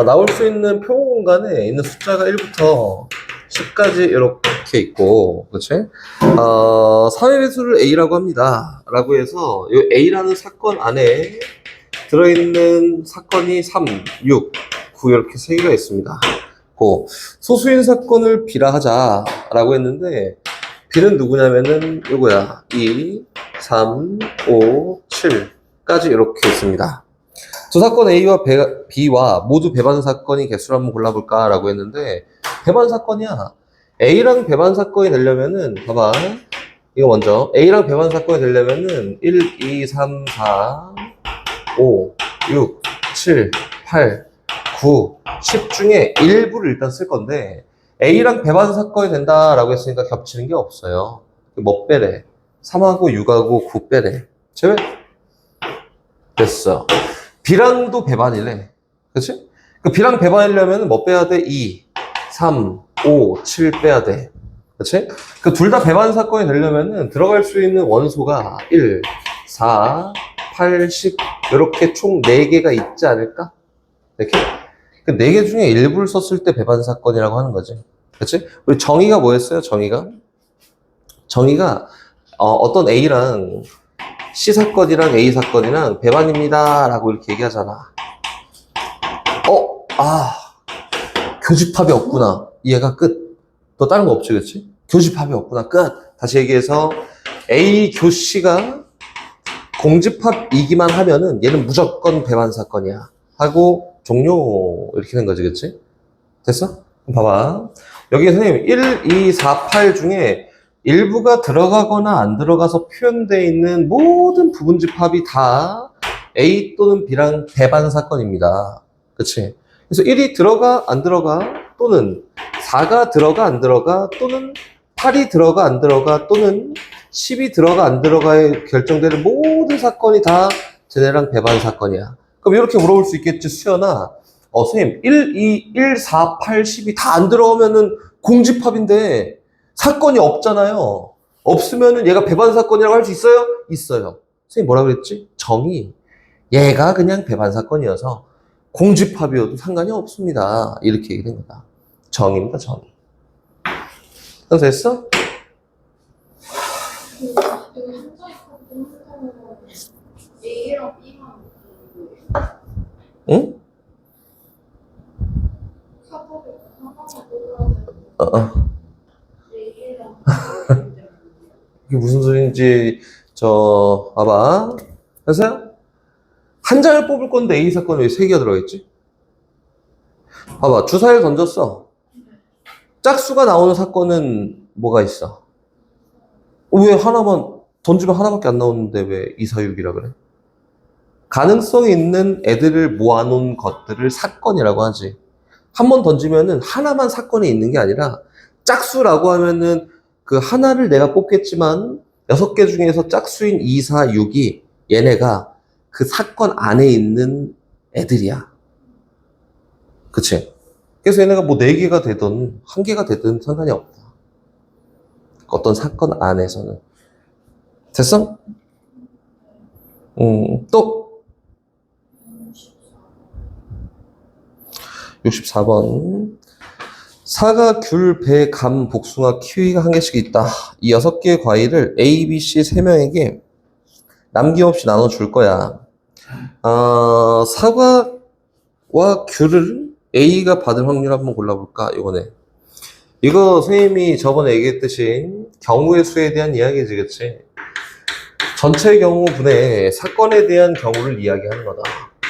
나올 수 있는 표 공간에 있는 숫자가 1부터 10까지 이렇게 있고, 그치? 3의 배수를 A라고 합니다. 라고 해서, 이 A라는 사건 안에 들어있는 사건이 3, 6, 9 이렇게 3개가 있습니다. 소수인 사건을 B라 하자라고 했는데, B는 누구냐면은 요거야. 2, 3, 5, 7까지 이렇게 있습니다. 두 사건 A와 B와 모두 배반 사건이 개수를 한번 골라볼까 라고 했는데, 배반 사건이야. A랑 배반 사건이 되려면은, 봐봐. 이거 먼저. A랑 배반 사건이 되려면은 1, 2, 3, 4, 5, 6, 7, 8, 9, 10 중에 일부를 일단 쓸 건데, A랑 배반 사건이 된다라고 했으니까 겹치는 게 없어요. 뭐 빼래? 3하고 6하고 9 빼래. 제외? 됐어. B랑도 배반이래. 그치? 그 B랑 배반이려면 뭐 빼야 돼? 2, 3, 5, 7 빼야 돼. 그치? 그 둘 다 배반 사건이 되려면은 들어갈 수 있는 원소가 1, 4, 8, 10 이렇게 총 4개가 있지 않을까? 이렇게? 그 4개 중에 일부를 썼을 때 배반 사건이라고 하는 거지. 그치? 우리 정의가 뭐였어요? 정의가 어떤 A랑 C 사건이랑 A 사건이랑 배반입니다 라고 이렇게 얘기하잖아. 교집합이 없구나. 얘가 끝. 또 다른 거 없지, 그치? 교집합이 없구나. 끝. 다시 얘기해서 A 교 C가 공집합이기만 하면은 얘는 무조건 배반 사건이야. 하고 종료 이렇게 된 거지, 그치? 됐어? 그럼 봐봐. 여기 선생님 1, 2, 4, 8 중에 일부가 들어가거나 안 들어가서 표현되어 있는 모든 부분집합이 다 A 또는 B랑 배반 사건입니다. 그치? 그래서 1이 들어가 안 들어가 또는 4가 들어가 안 들어가 또는 8이 들어가 안 들어가 또는 10이 들어가 안 들어가에 결정되는 모든 사건이 다 쟤네랑 배반 사건이야. 그럼 이렇게 물어볼 수 있겠지, 수연아. 선생님, 1, 2, 1, 4, 8, 10이 다 안 들어가면은 공집합인데 사건이 없잖아요. 없으면은 얘가 배반 사건이라고 할 수 있어요? 있어요. 선생님 뭐라 그랬지? 정의. 얘가 그냥 배반 사건이어서 공집합이어도 상관이 없습니다. 이렇게 얘기된 거다. 정의입니다, 정의. 그래서 됐어? A랑 B만 응? 사법에 하나만 골라야 A랑 이게 무슨 소리인지, 봐봐. 됐어요? 한 장을 뽑을 건데 A 사건에 왜 3개가 들어있지? 봐봐. 주사위를 던졌어. 짝수가 나오는 사건은 뭐가 있어? 왜 하나만, 던지면 하나밖에 안 나오는데 왜 2, 4, 6이라 그래? 가능성이 있는 애들을 모아놓은 것들을 사건이라고 하지. 한 번 던지면은 하나만 사건이 있는 게 아니라 짝수라고 하면은 그 하나를 내가 뽑겠지만 6개 중에서 짝수인 2, 4, 6이 얘네가 그 사건 안에 있는 애들이야. 그치? 그래서 얘네가 뭐 4개가 되든 1개가 되든 상관이 없다. 어떤 사건 안에서는. 됐어? 또 64번. 사과, 귤, 배, 감, 복숭아, 키위가 1개씩 있다. 이 6개의 과일을 A, B, C 3명에게 남김없이 나눠줄 거야. 사과와 귤을 A가 받을 확률 한번 골라볼까? 이거네. 이거 선생님이 저번에 얘기했듯이 경우의 수에 대한 이야기지, 그치? 전체 경우분의 사건에 대한 경우를 이야기하는 거다.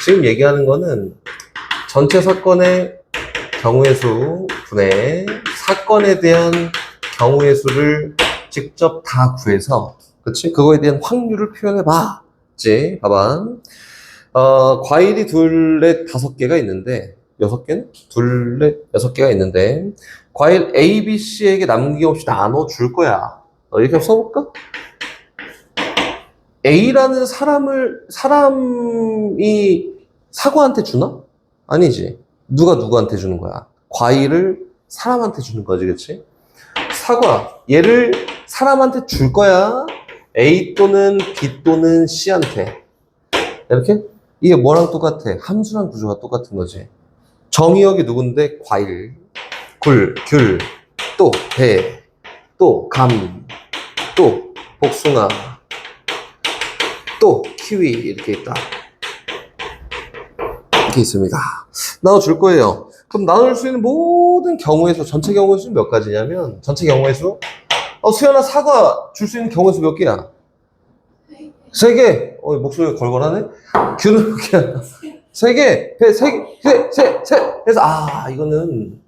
지금 얘기하는 거는 전체 사건의 경우의 수 분의 사건에 대한 경우의 수를 직접 다 구해서, 그치? 그거에 대한 확률을 표현해봐. 그치? 봐봐. 과일이 둘레 5개가 있는데, 6개는? 둘레 6개가 있는데, 과일 A, B, C에게 남김없이 나눠줄 거야. 이렇게 써볼까? A라는 사람이 사과한테 주나? 아니지. 누가 누구한테 주는 거야? 과일을 사람한테 주는 거지, 그치? 사과. 얘를 사람한테 줄 거야. A 또는 B 또는 C한테. 이렇게? 이게 뭐랑 똑같아? 함수랑 구조가 똑같은 거지. 정의역이 누군데? 과일, 굴, 귤, 또 배, 또 감, 또 복숭아, 또 키위 이렇게 있다. 이렇게 있습니다. 나눠줄 거예요. 그럼 나눌 수 있는 모든 경우의 수, 전체 경우의 수는 몇 가지냐면, 전체 경우의 수, 수연아 사과 줄 수 있는 경우의 수 몇 개야? 3개. 목소리가 걸걸하네? 귤은 몇 개야? 3개. 배 3개. 그래서, 이거는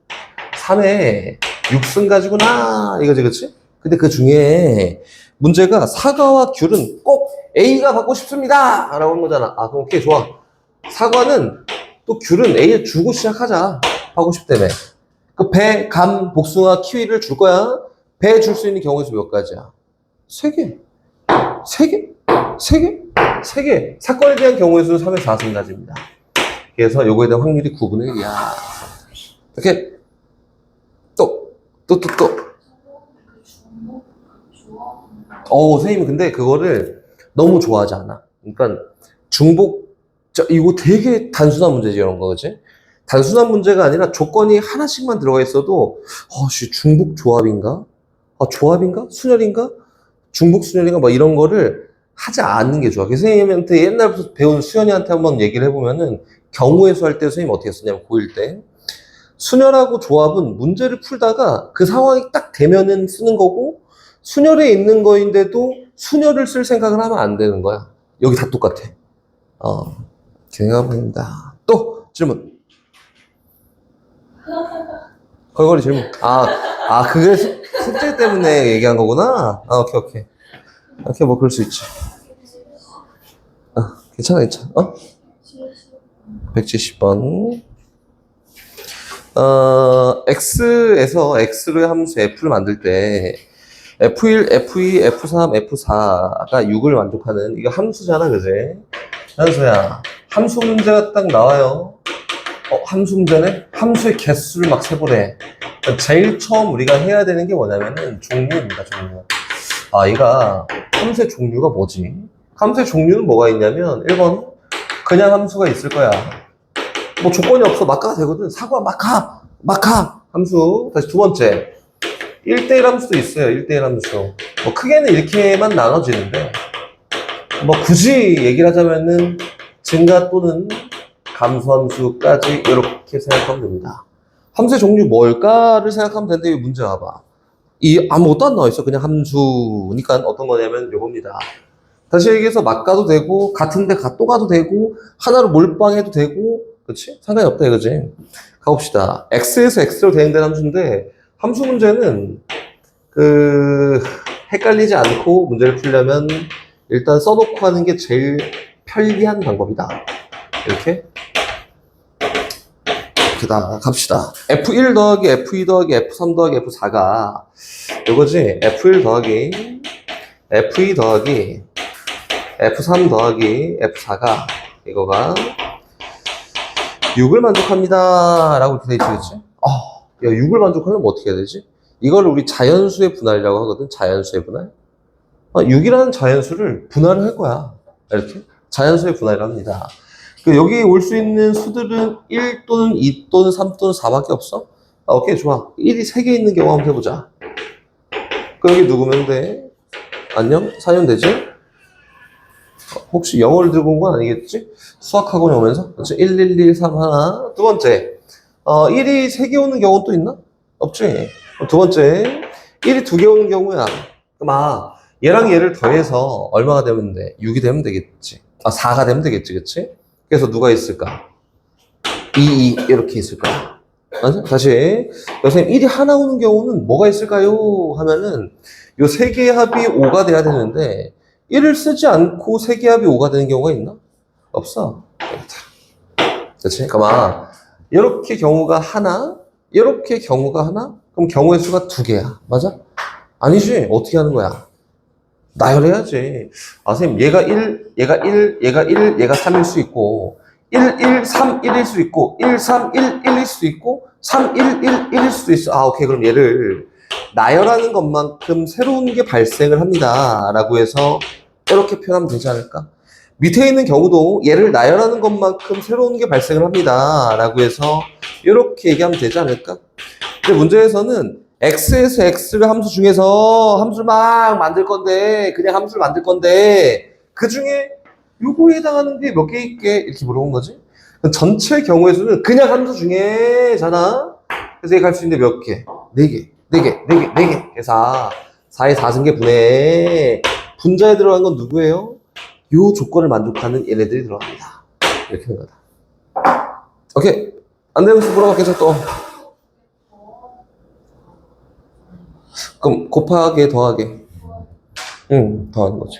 3에 6승 가지구나. 이거지, 그치? 근데 그 중에 문제가 사과와 귤은 꼭 A가 받고 싶습니다. 라고 하는 거잖아. 그럼 오케이, 좋아. 사과는 또 귤은 A에 주고 시작하자. 하고 싶다며. 그 배, 감, 복숭아, 키위를 줄 거야. 배 줄 수 있는 경우의 수 몇 가지야? 3개. 3개? 3개? 3개. 사건에 대한 경우의 수는 3의 4승 가지입니다. 그래서 요거에 대한 확률이 9분의 1이야. 이렇게 또. 선생님이 근데 그거를 너무 좋아하지 않아. 그러니까 이거 되게 단순한 문제지, 이런 거, 그치? 단순한 문제가 아니라 조건이 하나씩만 들어가 있어도, 중복 조합인가? 조합인가? 순열인가? 중복 순열인가? 뭐 이런 거를 하지 않는 게 좋아. 선생님한테 옛날부터 배운 수연이한테 한번 얘기를 해보면은, 경우의 수 할 때 선생님 어떻게 했었냐면, 고1 때. 순열하고 조합은 문제를 풀다가 그 상황이 딱 되면은 쓰는 거고, 순열에 있는 거인데도 순열을 쓸 생각을 하면 안 되는 거야. 여기 다 똑같아. 경영합니다. 또 질문. 걸거리 질문. 그게 숙제 때문에 얘기한 거구나. 오케이. 뭐 그럴 수 있지. 괜찮아. 170번. X에서 X로의 함수 F를 만들 때 F1, F2, F3, F4가 6을 만족하는, 이거 함수잖아, 그지? 함수야. 함수 문제가 딱 나와요. 함수 문제네? 함수의 개수를 막 세보래. 제일 처음 우리가 해야 되는 게 뭐냐면은 종류입니다, 종류. 얘가 함수의 종류가 뭐지? 함수의 종류는 뭐가 있냐면 1번 그냥 함수가 있을 거야. 뭐 조건이 없어. 막 가도 되거든. 사과 막 가 함수. 다시 두 번째 1대1 함수도 있어요. 1대1 함수. 뭐 크게는 이렇게만 나눠지는데, 뭐 굳이 얘기를 하자면은 증가 또는 감소함수까지 이렇게 생각하면 됩니다. 함수의 종류 뭘까를 생각하면 되는데, 이 문제 와봐. 아무것도 안 나와 있어. 그냥 함수니까 어떤 거냐면 요겁니다. 다시 얘기해서 막 가도 되고, 같은데 또 가도 되고, 하나로 몰빵해도 되고, 그치? 상관이 없다 이거지. 가봅시다. X에서 X로 대응된 함수인데, 함수 문제는 헷갈리지 않고 문제를 풀려면 일단 써놓고 하는 게 제일 편리한 방법이다. 이렇게 갑시다. F1 더하기 F2 더하기 F3 더하기 F4가 이거지. F1 더하기 F2 더하기 F3 더하기 F4가 이거가 6을 만족합니다 라고 이렇게 되어있지. 6을 만족하려면 어떻게 해야 되지? 이걸 우리 자연수의 분할이라고 하거든. 자연수의 분할. 6이라는 자연수를 분할을 할 거야. 이렇게 자연수의 분할을 합니다. 여기 올 수 있는 수들은 1 또는 2 또는 3 또는 4밖에 없어. 오케이, 좋아. 1이 3개 있는 경우 한번 해보자. 여기 누구면 돼? 안녕? 4년 되지? 혹시 영어를 들고 온 건 아니겠지? 수학학원에 오면서? 그렇지? 1, 1, 1, 3 하나. 두 번째, 1이 3개 오는 경우는 또 있나? 없지? 두 번째, 1이 2개 오는 경우야. 그럼 얘랑 얘를 더해서 얼마가 되면 돼? 6이 되면 되겠지. 4가 되면 되겠지, 그치? 그래서 누가 있을까? 2, 이렇게 있을 거야. 맞아? 다시. 선생님, 1이 하나 오는 경우는 뭐가 있을까요? 하면은, 요 3개의 합이 5가 돼야 되는데, 1을 쓰지 않고 3개의 합이 5가 되는 경우가 있나? 없어. 그치? 그러면, 이렇게 경우가 하나, 이렇게 경우가 하나, 그럼 경우의 수가 2개야. 맞아? 아니지. 어떻게 하는 거야? 나열해야지. 선생님, 얘가 1, 얘가 1, 얘가 1, 얘가 3일 수 있고, 1, 1, 3, 1일 수 있고, 1, 3, 1, 1일 수도 있고, 3, 1, 1, 1일 수도 있어. 오케이. 그럼 얘를 나열하는 것만큼 새로운 게 발생을 합니다. 라고 해서 이렇게 표현하면 되지 않을까? 밑에 있는 경우도 얘를 나열하는 것만큼 새로운 게 발생을 합니다. 라고 해서 이렇게 얘기하면 되지 않을까? 근데 문제에서는 x에서 x를 함수 중에서 함수를 막 만들 건데, 그냥 함수를 만들 건데, 그 중에 요거에 해당하는 게 몇 개 있게 이렇게 물어본 거지. 그럼 전체 경우의 수는 그냥 함수 중에잖아. 그래서 얘가 할 수 있는 게 몇 개? 4개, 4개, 4개, 4개. 그래서 4의 4승계 분해. 분자에 들어간 건 누구예요? 요 조건을 만족하는 얘네들이 들어갑니다. 이렇게 하는 거다. 오케이. 안 되면 물어봤겠죠, 또. 그럼 곱하기, 더하기. 더하는 거지.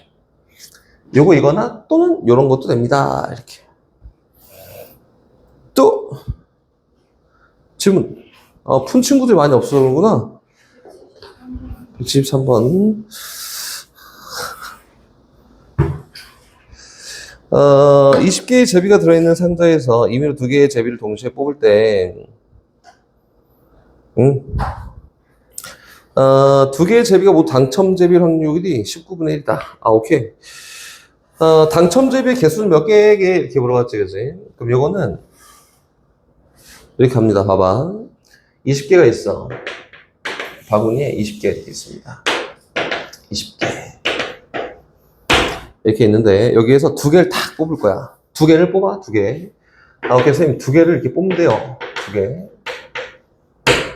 요거 이거나 또는 요런 것도 됩니다. 이렇게. 또 질문. 푼 친구들이 많이 없어 그러구나. 113번. 20개의 제비가 들어있는 상자에서 임의로 2개의 제비를 동시에 뽑을 때, 2개의 제비가 모두 당첨 제비일 확률이 19분의 1이다. 오케이. 당첨 제비의 개수는 몇 개게 이렇게 물어봤지, 그지? 그럼 요거는 이렇게 합니다. 봐봐. 20개가 있어. 바구니에 20개 이렇게 있습니다. 20개. 이렇게 있는데, 여기에서 2개를 딱 뽑을 거야. 2개를 뽑아, 2개. 오케이, 선생님, 2개를 이렇게 뽑으면 돼요. 2개.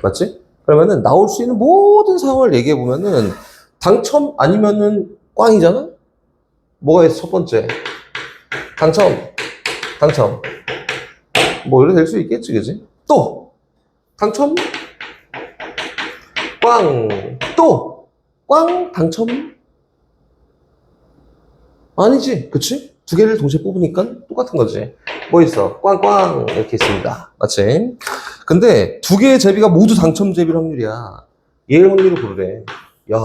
맞지? 그러면은, 나올 수 있는 모든 상황을 얘기해보면은, 당첨 아니면은 꽝이잖아? 뭐가 있어, 첫 번째? 당첨. 뭐, 이렇게 될 수 있겠지, 그지? 또! 당첨? 꽝! 또! 꽝! 당첨? 아니지, 그치? 2개를 동시에 뽑으니까 똑같은 거지. 뭐 있어? 꽝꽝 이렇게 있습니다. 맞지? 근데 2개의 제비가 모두 당첨 제비일 확률이야. 얘의 확률을 고르래. 야,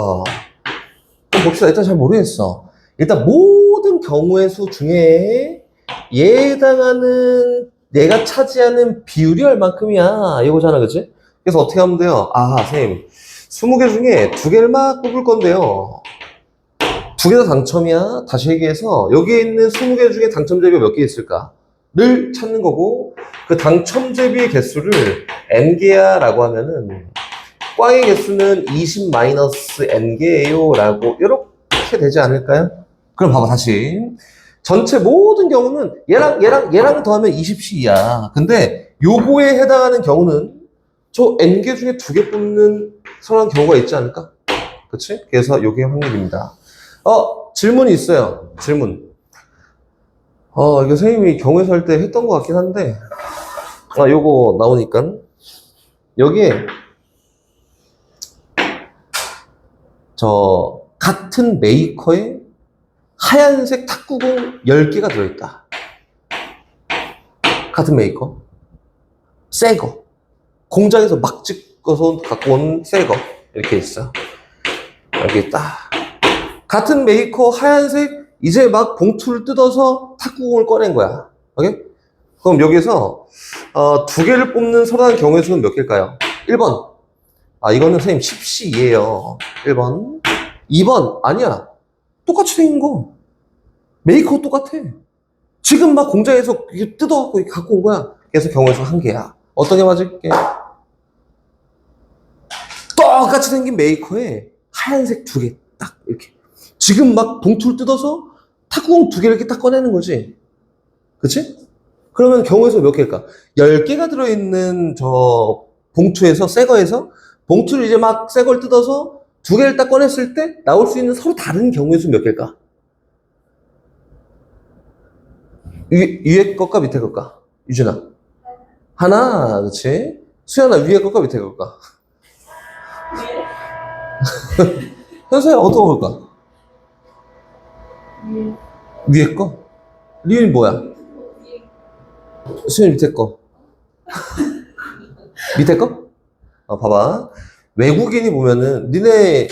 그럼 봅시다. 일단 잘 모르겠어. 일단 모든 경우의 수 중에 얘에 해당하는 얘가 차지하는 비율이 얼만큼이야 이거잖아, 그치? 그래서 어떻게 하면 돼요? 선생님, 20개 중에 2개를 막 뽑을 건데요, 2개 다 당첨이야. 다시 얘기해서 여기에 있는 20개 중에 당첨 제비가 몇 개 있을까를 찾는 거고, 그 당첨 제비의 개수를 n개야 라고 하면은 꽝의 개수는 20-n개예요 라고 이렇게 되지 않을까요? 그럼 봐봐, 다시. 전체 모든 경우는 얘랑 더하면 20c야. 근데 요거에 해당하는 경우는 저 n개 중에 2개 뽑는 선한 경우가 있지 않을까? 그치? 그래서 요게 확률입니다. 질문이 있어요. 질문. 이거 선생님이 경우에서 할 때 했던 것 같긴 한데, 요거 나오니까. 여기에, 같은 메이커에 하얀색 탁구공 10개가 들어있다. 같은 메이커. 새 거. 공장에서 막 찍어서 갖고 온 새 거. 이렇게 있어. 여기 있다. 같은 메이커 하얀색, 이제 막 봉투를 뜯어서 탁구공을 꺼낸 거야. 오케이? 그럼 여기서 2개를 뽑는 선한 경우의 수는 몇 개일까요? 1번. 이거는 선생님 10c예요. 1번. 2번. 아니야. 똑같이 생긴 거. 메이커 똑같아. 지금 막 공장에서 뜯어갖고 갖고 온 거야. 그래서 경우의 수 1개야. 어떤 게 맞을게? 똑같이 생긴 메이커에 하얀색 2개. 딱 이렇게. 지금 막 봉투를 뜯어서 탁구공 2개를 이렇게 딱 꺼내는 거지. 그치? 그러면 경우의 수가 몇 개일까? 10개가 들어있는 저 봉투에서, 새 거에서 봉투를 이제 막 새 걸 뜯어서 2개를 딱 꺼냈을 때 나올 수 있는 서로 다른 경우의 수 몇 개일까? 위에 것과 밑에 것과. 유진아. 하나, 그치? 수연아, 위에 것과 밑에 것과. 현수야, 어떤 거 볼까? 위에 거? 리은이 뭐야? 수연이 밑에 거. 밑에 거? 봐봐. 외국인이 보면은, 니네,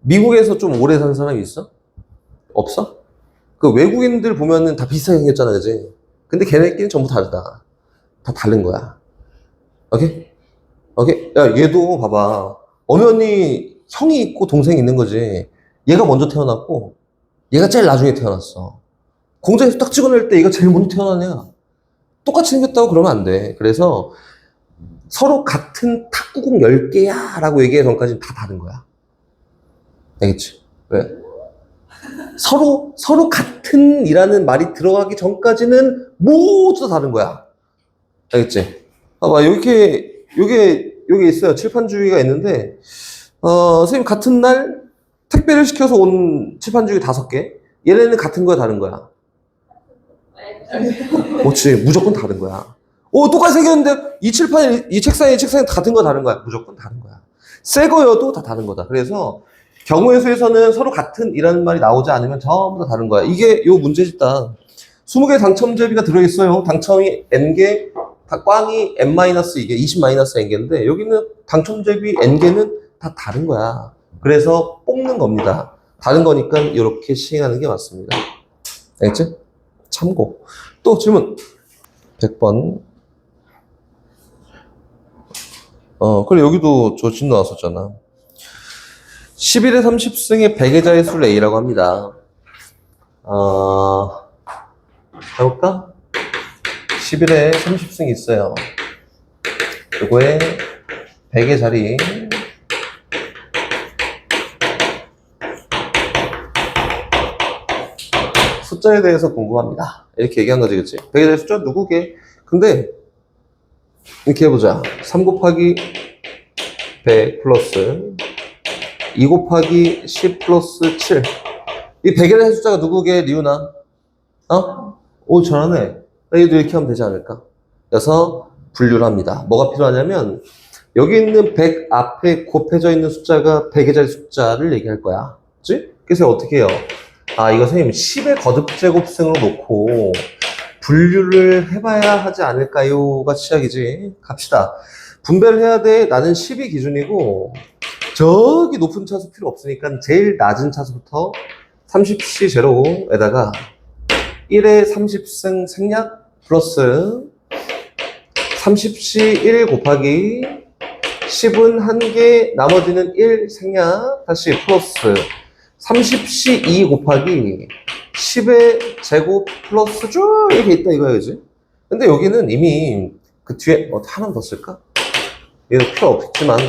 미국에서 좀 오래 산 사람이 있어? 없어? 그 외국인들 보면은 다 비슷하게 생겼잖아, 그지? 근데 걔네끼리는 전부 다르다. 다 다른 거야. 오케이? 오케이? 야, 얘도 봐봐. 엄연히 형이 있고 동생이 있는 거지. 얘가 먼저 태어났고, 얘가 제일 나중에 태어났어. 공장에서 딱 찍어낼 때 얘가 제일 먼저 태어난 애야. 똑같이 생겼다고 그러면 안 돼. 그래서 서로 같은 탁구공 10개야 라고 얘기하기 전까지는 다 다른 거야. 알겠지? 왜? 서로 같은 이라는 말이 들어가기 전까지는 모두 다 다른 거야. 알겠지? 봐봐, 요게 있어요. 칠판주기가 있는데, 선생님 같은 날 택배를 시켜서 온 칠판주기 5개. 얘네는 같은 거야, 다른 거야? 그렇지, 무조건 다른 거야. 똑같이 생겼는데, 이 책상에 같은 거 다른 거야. 무조건 다른 거야. 새 거여도 다 다른 거다. 그래서, 경우의 수에서는 서로 같은 이라는 말이 나오지 않으면 전부 다 다른 거야. 이게 요 문제집다. 20개 당첨제비가 들어있어요. 당첨이 N개, 꽝이 N-2개, 20-N개인데, 여기는 당첨제비 N개는 다 다른 거야. 그래서 뽑는 겁니다. 다른 거니까 이렇게 시행하는 게 맞습니다. 알겠지? 참고. 또 질문. 100번. 그래, 여기도 저 질문 나왔었잖아. 11의 30승의 100의 수를 A라고 합니다. 해볼까? 11에 30승이 있어요. 요거에 100의 자리. 숫자에 대해서 궁금합니다. 이렇게 얘기한 거지, 그치? 100에 대해 숫자 누구게? 근데, 이렇게 해보자. 3 곱하기 100 플러스 2 곱하기 10 플러스 7. 이 100에 대한 숫자가 누구게, 리우나? 오, 잘하네. 얘도 이렇게 하면 되지 않을까? 그래서 분류를 합니다. 뭐가 필요하냐면, 여기 있는 100 앞에 곱해져 있는 숫자가 100의 자리 숫자를 얘기할 거야. 그치? 그래서 어떻게 해요? 이거 선생님 10의 거듭제곱승으로 놓고 분류를 해봐야 하지 않을까요?가 시작이지. 갑시다. 분배를 해야 돼. 나는 10이 기준이고, 저기 높은 차수 필요 없으니까 제일 낮은 차수부터 30C 제로에다가 1의 30승 생략 플러스 30C 1 곱하기 10은 1개, 나머지는 1 생략, 다시 플러스 30C 2 곱하기 10의 제곱 플러스 쭉 이렇게 있다 이거야, 그지? 근데 여기는 이미 그 뒤에 하나 더 쓸까? 얘도 필요 없지만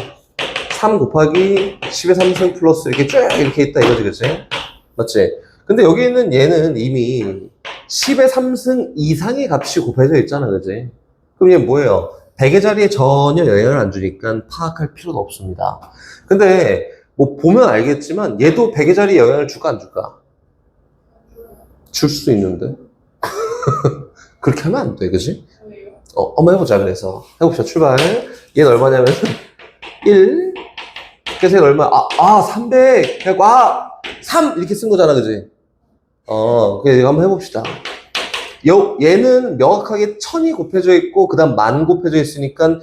3 곱하기 10의 3승 플러스 이렇게 쭉 이렇게 있다 이거지, 그치? 맞지? 근데 여기는 얘는 이미 10의 3승 이상의 값이 곱해져 있잖아, 그치? 그럼 얘 뭐예요? 100의 자리에 전혀 영향을 안 주니까 파악할 필요도 없습니다. 근데 뭐 보면 알겠지만 얘도 100의 자리에 영향을 줄까 안 줄까? 줄 수 있는데 그렇게 하면 안 돼, 그치? 한번 해보자. 그래서 해봅시다. 출발. 얘는 얼마냐면 1. 그래서 얘는 얼마? 300. 그래갖고 3 이렇게 쓴 거잖아, 그치? 그래서 한번 해봅시다. 얘는 명확하게 1000이 곱해져 있고 그 다음 10,000 곱해져 있으니까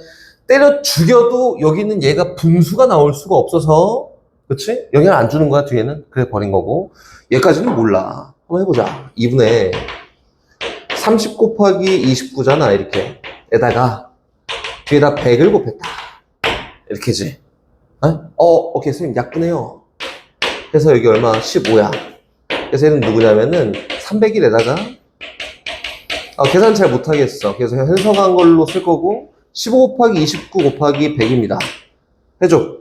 때려 죽여도 여기는 얘가 분수가 나올 수가 없어서, 그치? 영향을 안 주는 거야, 뒤에는. 그래 버린 거고, 얘까지는 몰라. 한번 해보자. 2분의 30 곱하기 29잖아, 이렇게. 에다가 뒤에다 100을 곱했다, 이렇게지. 오케이, 선생님 약분해요. 그래서 여기 얼마? 15야. 그래서 얘는 누구냐면은 301에다가 계산 잘 못하겠어. 그래서 해석한 걸로 쓸 거고, 15 곱하기 29 곱하기 100입니다. 해줘.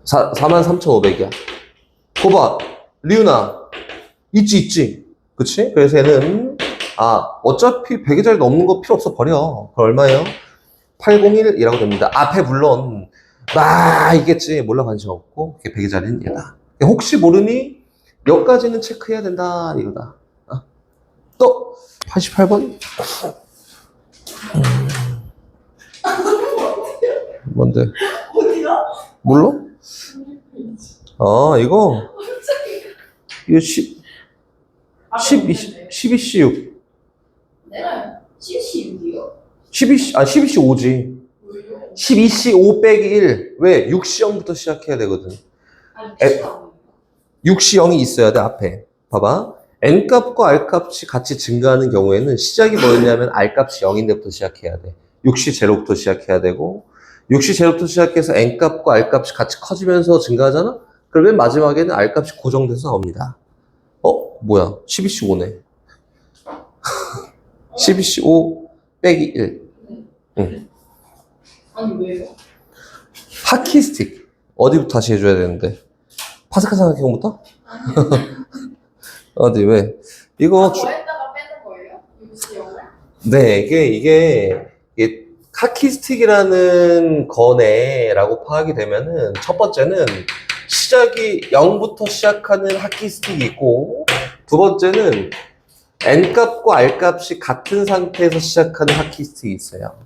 43,500이야. 거봐, 리우나. 있지. 그치? 그래서 얘는, 어차피 100의 자리 넘는 거 필요 없어, 버려. 그럼 얼마예요? 801이라고 됩니다. 앞에 물론, 있겠지. 몰라, 관심 없고, 100의 자리는 얘다. 혹시 모르니, 여기까지는 체크해야 된다, 이거다. 또, 88번? 뭔데? 어디야? 몰라? 이거 12C6. 네. 76이요? 12C 5지. 왜요? 12C 5 빼기 1. 왜? 6C0부터 시작해야 되거든. 아니, 6C 0이 있어야 돼, 앞에. 봐봐. N값과 R값이 같이 증가하는 경우에는 시작이 뭐였냐면 R값이 0인데부터 시작해야 돼. 6C 제로부터 시작해야 되고, 6시 제로부터 시작해서 n값과 r값이 같이 커지면서 증가하잖아? 그러면 마지막에는 r값이 고정돼서 나옵니다. 뭐야? 12시 5네. 12시 5 빼기 1. 응. 아니 왜요? 하키스틱. 어디부터 다시 해줘야 되는데? 파스칼 삼각형부터? 어디, 왜? 이거, 더했다가 빼는 거예요? 6시 0을? 네, 이게 하키스틱이라는 거네라고 파악이 되면은, 첫 번째는 시작이 0부터 시작하는 하키스틱이 있고, 두 번째는 n값과 r값이 같은 상태에서 시작하는 하키스틱이 있어요.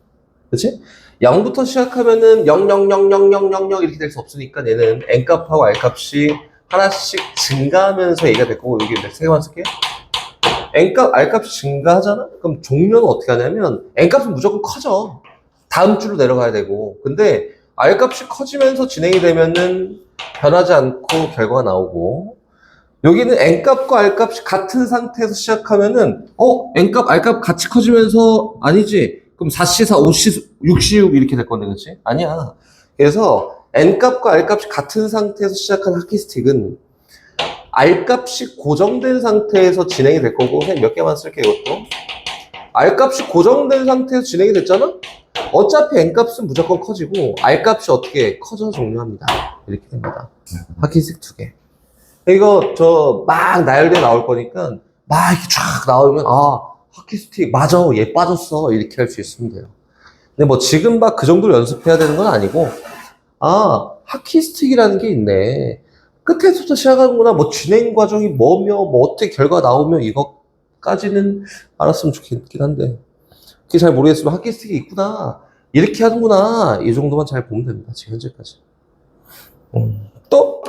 그치? 0부터 시작하면은 0, 0, 0, 0, 0, 0, 0 이렇게 될 수 없으니까 얘는 n값하고 r값이 하나씩 증가하면서 얘기가 될 거고, 여기 세 개만 쓸게요. n값, r값이 증가하잖아? 그럼 종료는 어떻게 하냐면 n값은 무조건 커져. 다음 줄로 내려가야 되고. 근데 r값이 커지면서 진행이 되면은 변하지 않고 결과가 나오고, 여기는 n값과 r값이 같은 상태에서 시작하면은 n값, r값 같이 커지면서 아니지? 그럼 4시 4, 5시 6시 6 이렇게 될 건데, 그치? 아니야. 그래서 n값과 r값이 같은 상태에서 시작한 하키스틱은 r값이 고정된 상태에서 진행이 될 거고, 그냥 몇 개만 쓸게요, 이것도. r값이 고정된 상태에서 진행이 됐잖아? 어차피 n값은 무조건 커지고 r값이 어떻게 커져서 종료합니다. 이렇게 됩니다. 하키스틱 2개. 이거 막 나열돼 나올 거니까 막 이렇게 쫙 나오면 하키스틱 맞아, 얘 빠졌어, 이렇게 할 수 있으면 돼요. 근데 뭐 지금 막 그 정도로 연습해야 되는 건 아니고, 하키스틱이라는 게 있네, 끝에서부터 시작하는구나, 뭐 진행 과정이 뭐며 뭐 어떻게 결과 나오며 이것까지는 알았으면 좋겠긴 한데, 그게 잘 모르겠으면 하키스틱이 있구나, 이렇게 하는구나, 이 정도만 잘 보면 됩니다. 지금 현재까지. 또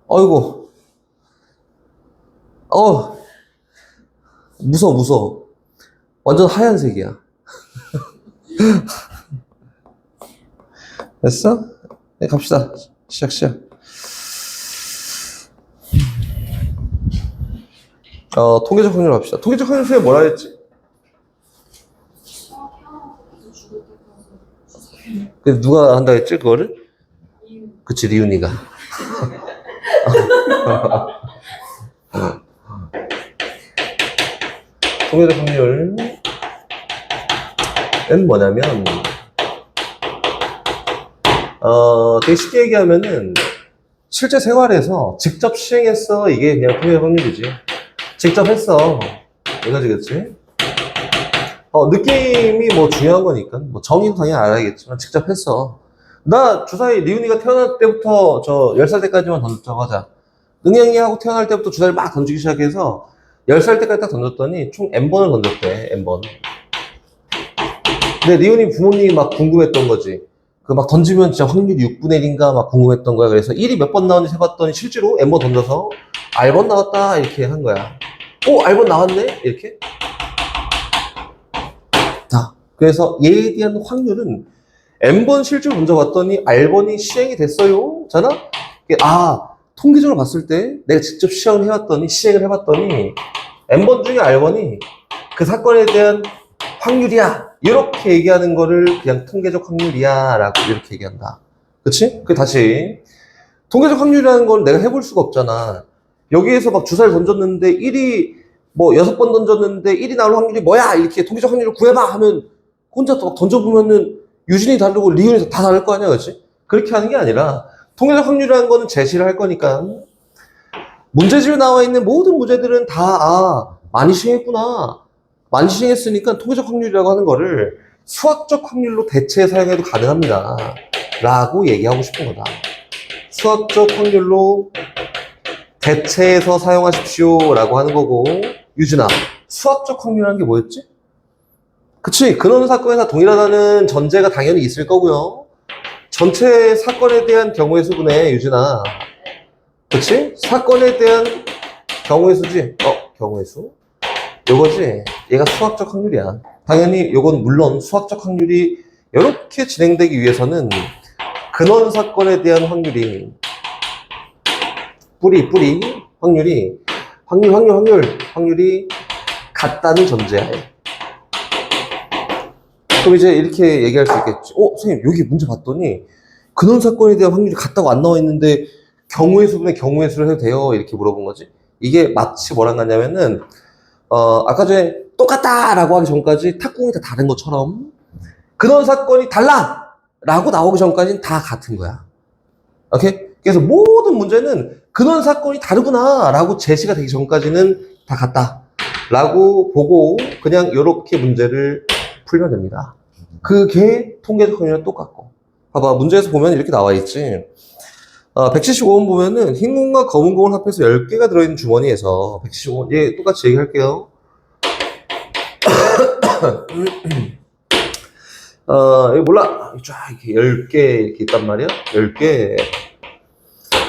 어이구, 무서워. 완전 하얀색이야. 됐어? 네, 갑시다. 시작. 통계적 확률 합시다. 통계적 확률 수에 뭐라 했지? 그 누가 한다 했지, 그거를? 그치, 리윤이가. 통계적 확률은 뭐냐면, 되게 쉽게 얘기하면은, 실제 생활에서 직접 시행했어, 이게 그냥 통계적 확률이지. 직접 했어, 이거지, 그치? 느낌이 뭐 중요한 거니까, 뭐 정의도 당연히 알아야겠지만, 직접 했어. 나 주사위 리윤이가 태어날 때부터 10살 때까지만 던졌자고 하자. 능영이하고 태어날 때부터 주사위를 막 던지기 시작해서 10살 때까지 딱 던졌더니 총 N번을 던졌대, N번. 근데 리윤이 부모님이 막 궁금했던 거지. 그 막 던지면 진짜 확률이 6분의 1인가 막 궁금했던 거야. 그래서 1이 몇 번 나오는지 세봤더니 실제로 N번 던져서 R번 나왔다, 이렇게 한 거야. R번 나왔네? 이렇게. 자, 그래서 얘에 대한 확률은 N번 실제로 던져봤더니 R번이 시행이 됐어요. 잖아? 통계적으로 봤을 때 내가 직접 시행을 해봤더니 N번 중에 R번이 그 사건에 대한 확률이야, 이렇게 얘기하는 거를 그냥 통계적 확률이야 라고 이렇게 얘기한다. 그치? 다시 통계적 확률이라는 걸 내가 해볼 수가 없잖아. 여기에서 막 주사를 던졌는데 1이 뭐 6번 던졌는데 1이 나올 확률이 뭐야, 이렇게 통계적 확률을 구해봐 하면 혼자 또 막 던져보면은 유진이 다르고 리윤이 다 다를 거 아니야, 그치? 그렇게 하는 게 아니라 통계적 확률이라는 거는 제시를 할 거니까 문제집에 나와 있는 모든 문제들은 다 많이 시행했구나, 많이 시행했으니까 통계적 확률이라고 하는 거를 수학적 확률로 대체해 사용해도 가능합니다 라고 얘기하고 싶은 거다. 수학적 확률로 대체해서 사용하십시오 라고 하는 거고, 유진아, 수학적 확률이라는 게 뭐였지? 그치, 근원 사건에서 동일하다는 전제가 당연히 있을 거고요. 전체 사건에 대한 경우의 수분에, 유진아, 그치? 사건에 대한 경우의 수지? 경우의 수? 요거지? 얘가 수학적 확률이야. 당연히 요건 물론 수학적 확률이 이렇게 진행되기 위해서는 근원 사건에 대한 확률이 뿌리 확률이 같다는 전제하에 그럼 이제 이렇게 얘기할 수 있겠지. 선생님, 여기 문제 봤더니 근원 사건에 대한 확률이 같다고 안 나와 있는데 경우의 수분에 경우의 수를 해도 돼요? 이렇게 물어본 거지. 이게 마치 뭐랑 같냐면은 아까 전에 똑같다라고 하기 전까지 탁구공이 다 다른 것처럼 근원 사건이 달라! 라고 나오기 전까지는 다 같은 거야. 오케이? 그래서 모든 문제는 근원 사건이 다르구나 라고 제시가 되기 전까지는 다 같다 라고 보고 그냥 이렇게 문제를 풀면 됩니다. 그게 통계적 확률이랑 똑같고. 봐봐, 문제에서 보면 이렇게 나와 있지. 175번 보면은 흰 공과 검은 공을 합해서 10개가 들어있는 주머니에서 175번, 예, 똑같이 얘기할게요. 여기 몰라. 쫙 이렇게 10개 이렇게 있단 말이야. 10개.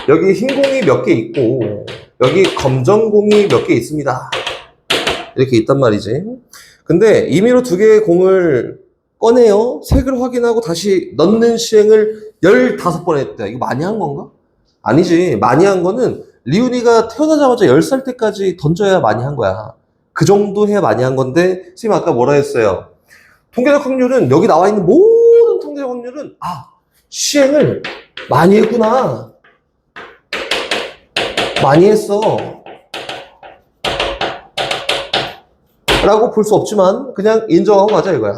여기 흰 공이 몇 개 있고, 여기 검정 공이 몇 개 있습니다. 이렇게 있단 말이지. 근데 임의로 2개의 공을 꺼내요. 색을 확인하고 다시 넣는 시행을 15번 했대. 이거 많이 한 건가? 아니지. 많이 한 거는 리훈이가 태어나자마자 10살 때까지 던져야 많이 한 거야. 그 정도 해야 많이 한 건데, 선생님 아까 뭐라 했어요? 통계적 확률은, 여기 나와 있는 모든 통계적 확률은, 시행을 많이 했구나. 많이 했어. 라고 볼 수 없지만, 그냥 인정하고 가자, 이거야.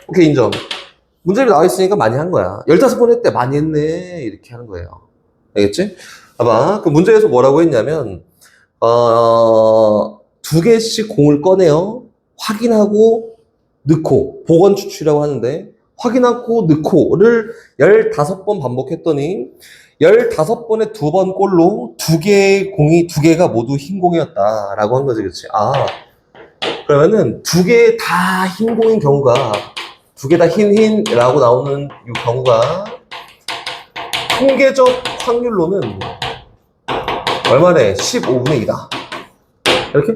오케이, 인정. 문제가 나와 있으니까 많이 한 거야. 15번 했대. 많이 했네. 이렇게 하는 거예요. 알겠지? 봐봐. 그 문제에서 뭐라고 했냐면, 2개씩 공을 꺼내요. 확인하고 넣고, 복원 추출이라고 하는데, 확인하고 넣고를 15번 반복했더니, 15번에 2번 꼴로 2개의 공이, 2개가 모두 흰 공이었다. 라고 한 거지, 그치? 그러면은 2개 다 흰 공인 경우가, 2개 다 흰라고 나오는 이 경우가, 통계적 확률로는 얼마네? 15분의 2다. 이렇게?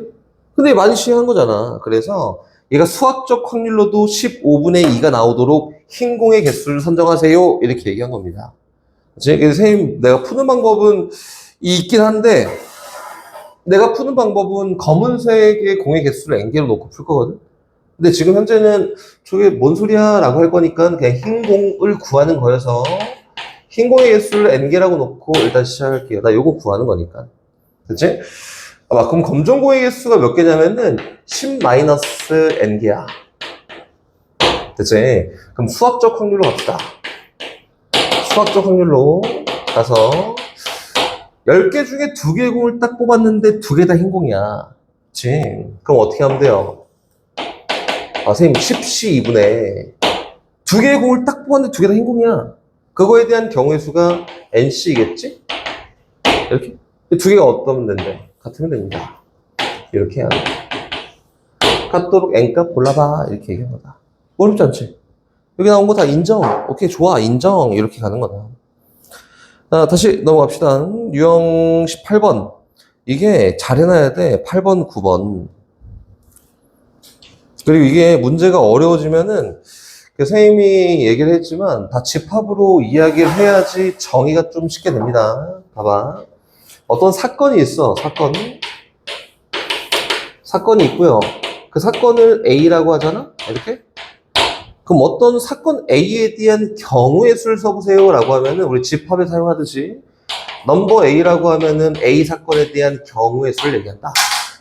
근데 많이 시행한 거잖아. 그래서 얘가 수학적 확률로도 15분의 2가 나오도록 흰 공의 개수를 선정하세요. 이렇게 얘기한 겁니다. 그래서 선생님, 내가 푸는 방법은 있긴 한데, 내가 푸는 방법은 검은색의 공의 개수를 n개로 놓고 풀 거거든? 근데 지금 현재는 저게 뭔 소리야? 라고 할 거니까 그냥 흰 공을 구하는 거여서 흰 공의 개수를 n개라고 놓고 일단 시작할게요. 나 요거 구하는 거니까. 그치? 그럼 검정 공의 개수가 몇 개냐면은 10-n개야. 그치? 그럼 수학적 확률로 갑시다. 수학적 확률로 가서 10개 중에 2개의 공을 딱 뽑았는데 2개 다 흰 공이야. 그치? 그럼 어떻게 하면 돼요? 선생님 10시 2분에 2개의 공을 딱 뽑았는데 2개 다 흰 공이야. 그거에 대한 경우의 수가 NC이겠지? 이렇게? 2개가 어떠면 된대? 같으면 됩니다. 이렇게 해야 돼. 같도록 N값 골라봐. 이렇게 얘기한 거다. 어렵지 않지? 여기 나온 거 다 인정. 오케이, 좋아. 인정. 이렇게 가는 거다. 다시 넘어갑시다. 유형 18번. 이게 잘 해놔야 돼. 8번, 9번. 그리고 이게 문제가 어려워지면은, 선생님이 얘기를 했지만, 다 집합으로 이야기를 해야지 정의가 좀 쉽게 됩니다. 봐봐. 어떤 사건이 있어. 사건이 있고요. 그 사건을 A라고 하잖아? 이렇게? 그럼 어떤 사건 A에 대한 경우의 수를 써보세요 라고 하면은 우리 집합에 사용하듯이 넘버 A라고 하면은 A 사건에 대한 경우의 수를 얘기한다.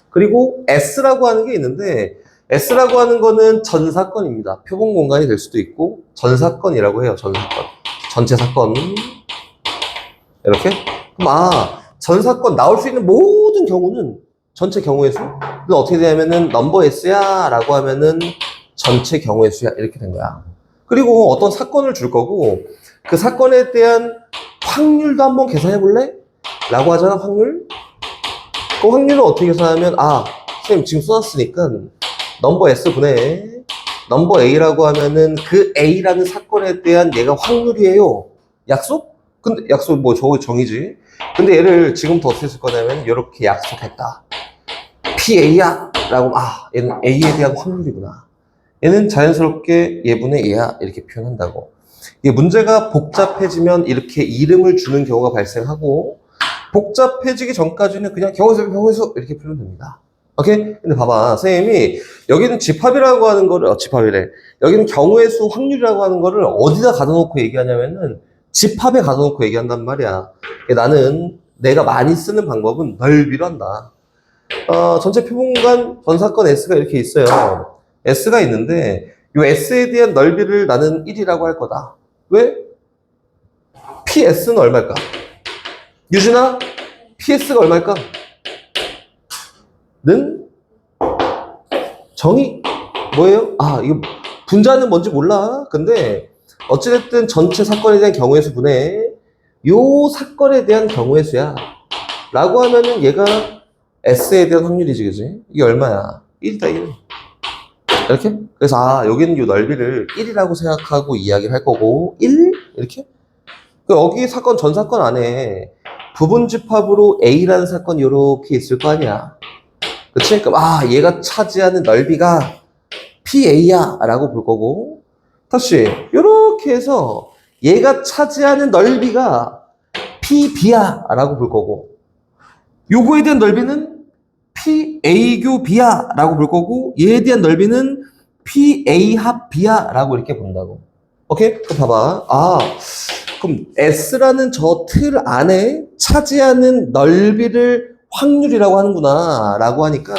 그리고 S라고 하는 게 있는데 S라고 하는 거는 전 사건입니다. 표본 공간이 될 수도 있고 전 사건이라고 해요. 전 사건. 전체 사건. 이렇게? 그럼 전 사건 나올 수 있는 모든 경우는 전체 경우의 수는 어떻게 되냐면은 넘버 S야 라고 하면은 전체 경우의 수야. 이렇게 된 거야. 그리고 어떤 사건을 줄 거고 그 사건에 대한 확률도 한번 계산해 볼래? 라고 하잖아. 확률. 그 확률을 어떻게 계산하면 선생님 지금 써놨으니까 넘버 S분의 넘버 A라고 하면은 그 A라는 사건에 대한 얘가 확률이에요. 약속? 근데 약속 저거 정의지. 근데 얘를 지금부터 어떻게 쓸 거냐면 이렇게 약속했다. PA야 라고 얘는 A에 대한 확률이구나. 얘는 자연스럽게 얘분의 얘야 이렇게 표현한다고. 이게 문제가 복잡해지면 이렇게 이름을 주는 경우가 발생하고 복잡해지기 전까지는 그냥 경우의 수 이렇게 풀면 됩니다. 오케이? 근데 봐봐. 선생님이 여기는 집합이라고 하는 거를, 집합이래. 여기는 경우의 수 확률이라고 하는 거를 어디다 가둬놓고 얘기하냐면은 집합에 가둬놓고 얘기한단 말이야. 나는 내가 많이 쓰는 방법은 넓이란다. 전체 표본간 전사건 S가 이렇게 있어요. S가 있는데 이 S에 대한 넓이를 나는 1이라고 할 거다. 왜? PS는 얼마일까? 유진아, PS가 얼마일까? 는 정의 뭐예요? 이거 분자는 뭔지 몰라. 근데 어찌됐든 전체 사건에 대한 경우의 수 분의 요 사건에 대한 경우의 수야 라고 하면은 얘가 S에 대한 확률이지, 그지? 이게 얼마야? 1이다, 1. 이렇게? 그래서 여기는 요 넓이를 1이라고 생각하고 이야기를 할 거고 1? 이렇게? 여기 사건 전 사건 안에 부분 집합으로 A라는 사건이 요렇게 있을 거 아니야. 그치? 그럼 얘가 차지하는 넓이가 PA야 라고 볼 거고, 다시 요렇게 해서 얘가 차지하는 넓이가 PB야 라고 볼 거고, 요거에 대한 넓이는 PA교 B야 라고 볼 거고, 얘에 대한 넓이는 PA 합 B야 라고 이렇게 본다고. 오케이? 그럼 봐봐. 그럼 S라는 저 틀 안에 차지하는 넓이를 확률이라고 하는구나 라고 하니까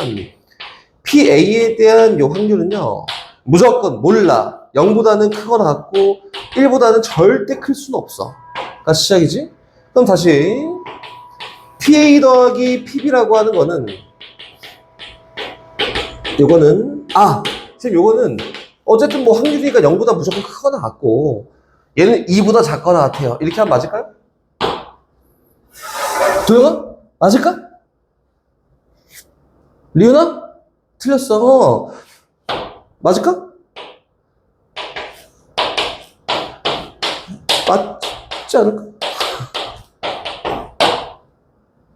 PA에 대한 요 확률은요 무조건 몰라. 0보다는 크거나 같고 1보다는 절대 클 수는 없어. 가 시작이지? 그럼 다시 PA 더하기 PB라고 하는 거는 요거는 지금 요거는 어쨌든 뭐 확률이니까 0보다 무조건 크거나 같고 얘는 2보다 작거나 같아요. 이렇게 하면 맞을까요? 도영아? 맞을까? 리은아? 틀렸어. 맞을까? 맞지 않을까?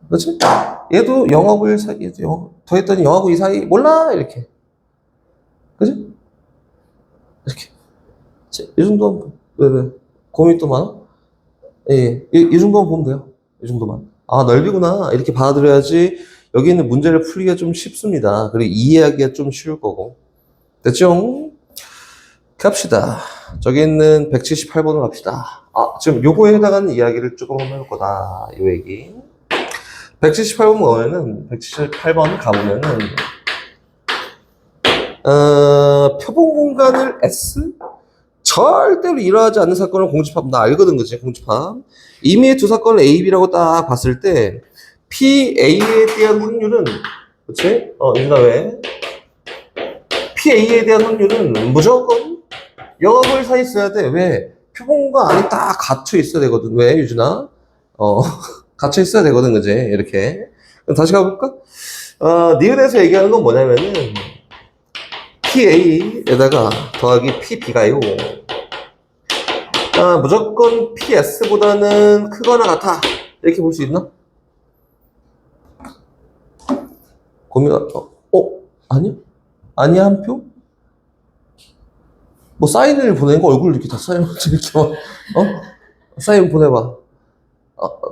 그렇지? 얘도 0하고 1 사이, 얘도 0, 더했더니 0하고 2 사이, 몰라! 이렇게. 그지? 이렇게. 이 정도, 왜? 고민이 또 많아? 예, 이 정도만 보면 돼요. 이 정도만. 넓이구나. 이렇게 받아들여야지 여기 있는 문제를 풀기가 좀 쉽습니다. 그리고 이해하기가 좀 쉬울 거고. 됐죠? 갑시다. 저기 있는 178번으로 갑시다. 지금 요거에 해당하는 이야기를 조금 한번 해볼 거다. 요 얘기. 178번 보면은, 178번 가보면은, 표본 공간을 S? 절대로 일어나지 않는 사건을 공집합. 나 알거든, 그치? 공집합. 이미 두 사건을 A, B라고 딱 봤을 때, PA에 대한 확률은, 그치? 유진아 왜? PA에 대한 확률은 무조건 0하고 1 사이 있어야 돼. 왜? 표본과 안에 딱 갇혀 있어야 되거든. 왜, 유진아? 갇혀 있어야 되거든, 그지? 이렇게. 그럼 다시 가볼까? 니은에서 얘기하는 건 뭐냐면은, PA에다가 더하기 PB가요. 무조건 PS보다는 크거나 같아. 이렇게 볼 수 있나? 아니야? 아니야, 한 표? 뭐, 사인을 보낸 거 얼굴 이렇게 다 사인을 이렇게 막, 사인 보내봐.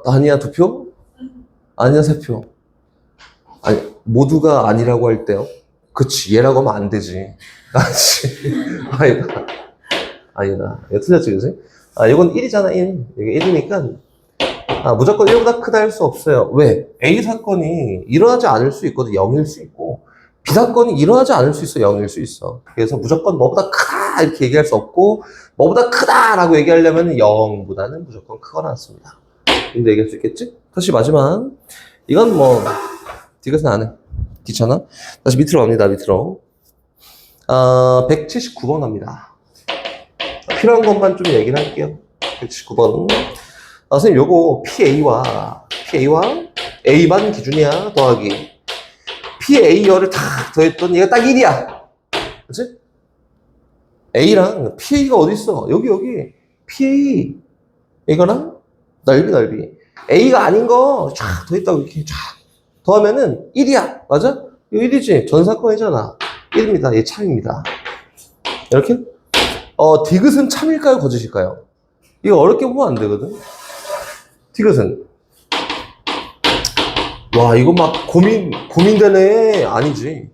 아니야, 2표? 아니야, 3표. 아니, 모두가 아니라고 할 때요? 그치, 얘라고 하면 안 되지. 아니다. 이거 틀렸지, 그지? 이건 1이잖아, 1. 이게 1이니까, 무조건 1보다 크다 할 수 없어요. 왜? A 사건이 일어나지 않을 수 있거든, 0일 수 있고, B 사건이 일어나지 않을 수 있어, 0일 수 있어. 그래서 무조건 뭐보다 크다, 이렇게 얘기할 수 없고, 뭐보다 크다라고 얘기하려면 0보다는 무조건 크거나 같습니다. 근데 얘기할 수 있겠지? 다시 마지막. 이건 뭐, 디귿은 안 해. 귀찮아? 다시 밑으로 갑니다, 밑으로. 179번 갑니다. 필요한 것만 좀 얘기를 할게요. 179번. 선생님, 요거 PA와 A만 기준이야, 더하기. PA열을 다 더했더니 얘가 딱 1이야. 그치? A랑 PA가 어딨어? 여기. PA. 이거랑 넓이. A가 아닌 거 쫙 더했다고 이렇게 쫙 더하면은 1이야. 맞아? 이거 1이지. 전사건이잖아. 1입니다. 얘 참입니다. 이렇게? 디귿은 참일까요? 거짓일까요? 이거 어렵게 보면 안 되거든. 디귿은 와, 이거 막 고민되네. 아니지.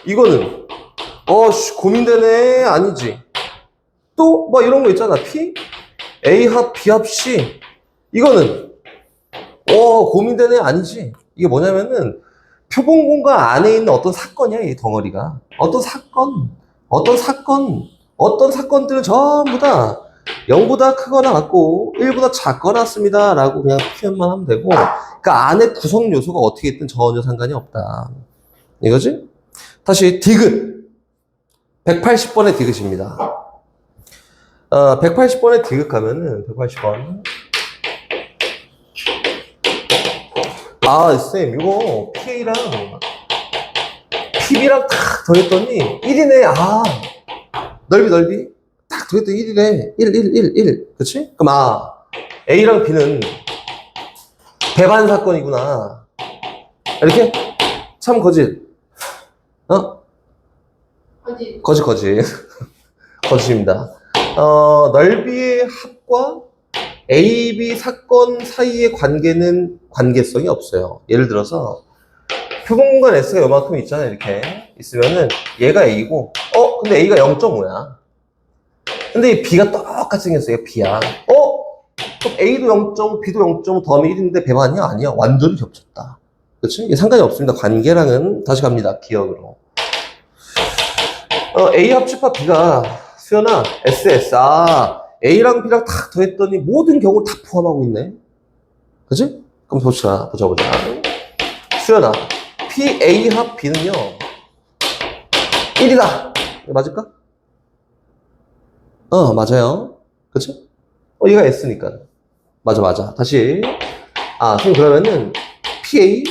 이거는, 고민되네. 아니지. 또, 막 이런 거 있잖아. P, A 합, B 합, C. 이거는, 고민되네. 아니지. 이게 뭐냐면은, 표본 공간 안에 있는 어떤 사건이야, 이 덩어리가. 어떤 사건들은 전부 다 0보다 크거나 같고 1보다 작거나 같습니다. 라고 그냥 표현만 하면 되고, 그 안에 구성 요소가 어떻게 있든 전혀 상관이 없다. 이거지? 다시 디귿. 180번의 디귿입니다. 180번의 디귿 가면은 180번. 쌤, 이거 PA랑 PB랑 탁 더했더니 1이네. 넓이 딱 더했더니 1이네. 1. 그치? 그럼 A랑 B는 배반 사건이구나. 이렇게? 참 거짓. 거짓. 거짓입니다. 넓이의 합과 A, B 사건 사이의 관계성이 없어요. 예를 들어서 표본 공간 S가 요만큼 있잖아요. 이렇게 있으면은 얘가 A고 근데 A가 0.5야. 근데 이 B가 똑같이 생겼어요. 얘가 B야. 그럼 A도 0.5, B도 0.5 더하면 1인데 배반이야? 아니야. 완전히 겹쳤다. 그치? 이게 상관이 없습니다. 관계랑은 다시 갑니다. 기억으로. A 합집합 B가 수연아 SS. A랑 B랑 탁 더했더니 모든 경우를 다 포함하고 있네. 그치? 그럼 보자. 수연아, PA 합 B는요, 1이다. 맞을까? 맞아요. 그치? 얘가 S니까. 맞아. 다시. 선생님, 그러면은, PA,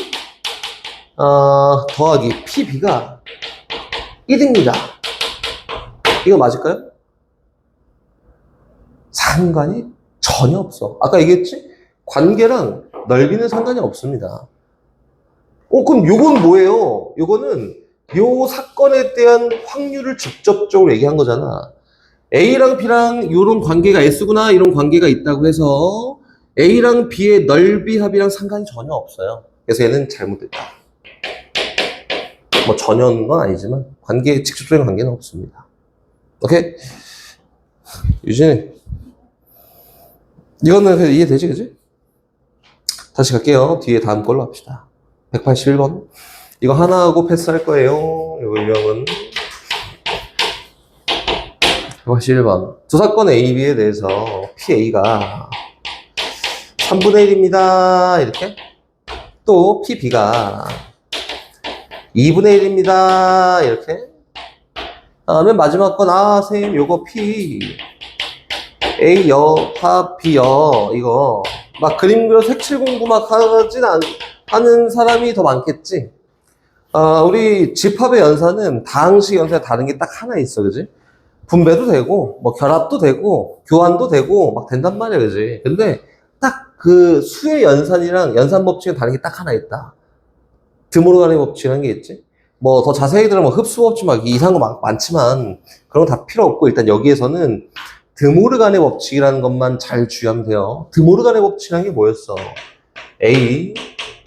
더하기 PB가 1입니다. 이거 맞을까요? 상관이 전혀 없어. 아까 얘기했지? 관계랑 넓이는 상관이 없습니다. 그럼 요건 뭐예요? 요거는 요 사건에 대한 확률을 직접적으로 얘기한 거잖아. A랑 B랑 요런 관계가 S구나, 이런 관계가 있다고 해서 A랑 B의 넓이 합이랑 상관이 전혀 없어요. 그래서 얘는 잘못됐다. 뭐 전혀는 건 아니지만 직접적인 관계는 없습니다. 오케이? 유진이, 이거는 이해되지, 그지? 다시 갈게요. 뒤에 다음 걸로 합시다. 181번. 이거 하나 하고 패스할 거예요. 이거 유형은. 181번. 두 사건 A, B에 대해서 PA가 3분의 1입니다. 이렇게. 또 PB가 2분의 1입니다. 이렇게. 맨 마지막 건, 선생님, 요거 P, A여, 합, B여, 이거. 막 그림 그려 색칠 공부 막 하는 사람이 더 많겠지? 우리 집합의 연산은 다항식 연산이 다른 게 딱 하나 있어, 그지? 분배도 되고, 뭐 결합도 되고, 교환도 되고, 막 된단 말이야, 그지? 근데 딱 그 수의 연산이랑 연산 법칙은 다른 게 딱 하나 있다. 드모르간의 법칙이라는 게 있지? 뭐 더 자세히 들으면 흡수 법칙 막 이상한 거 많지만 그런 거 다 필요 없고, 일단 여기에서는 드모르간의 법칙이라는 것만 잘 주의하면 돼요. 드모르간의 법칙이라는 게 뭐였어? A,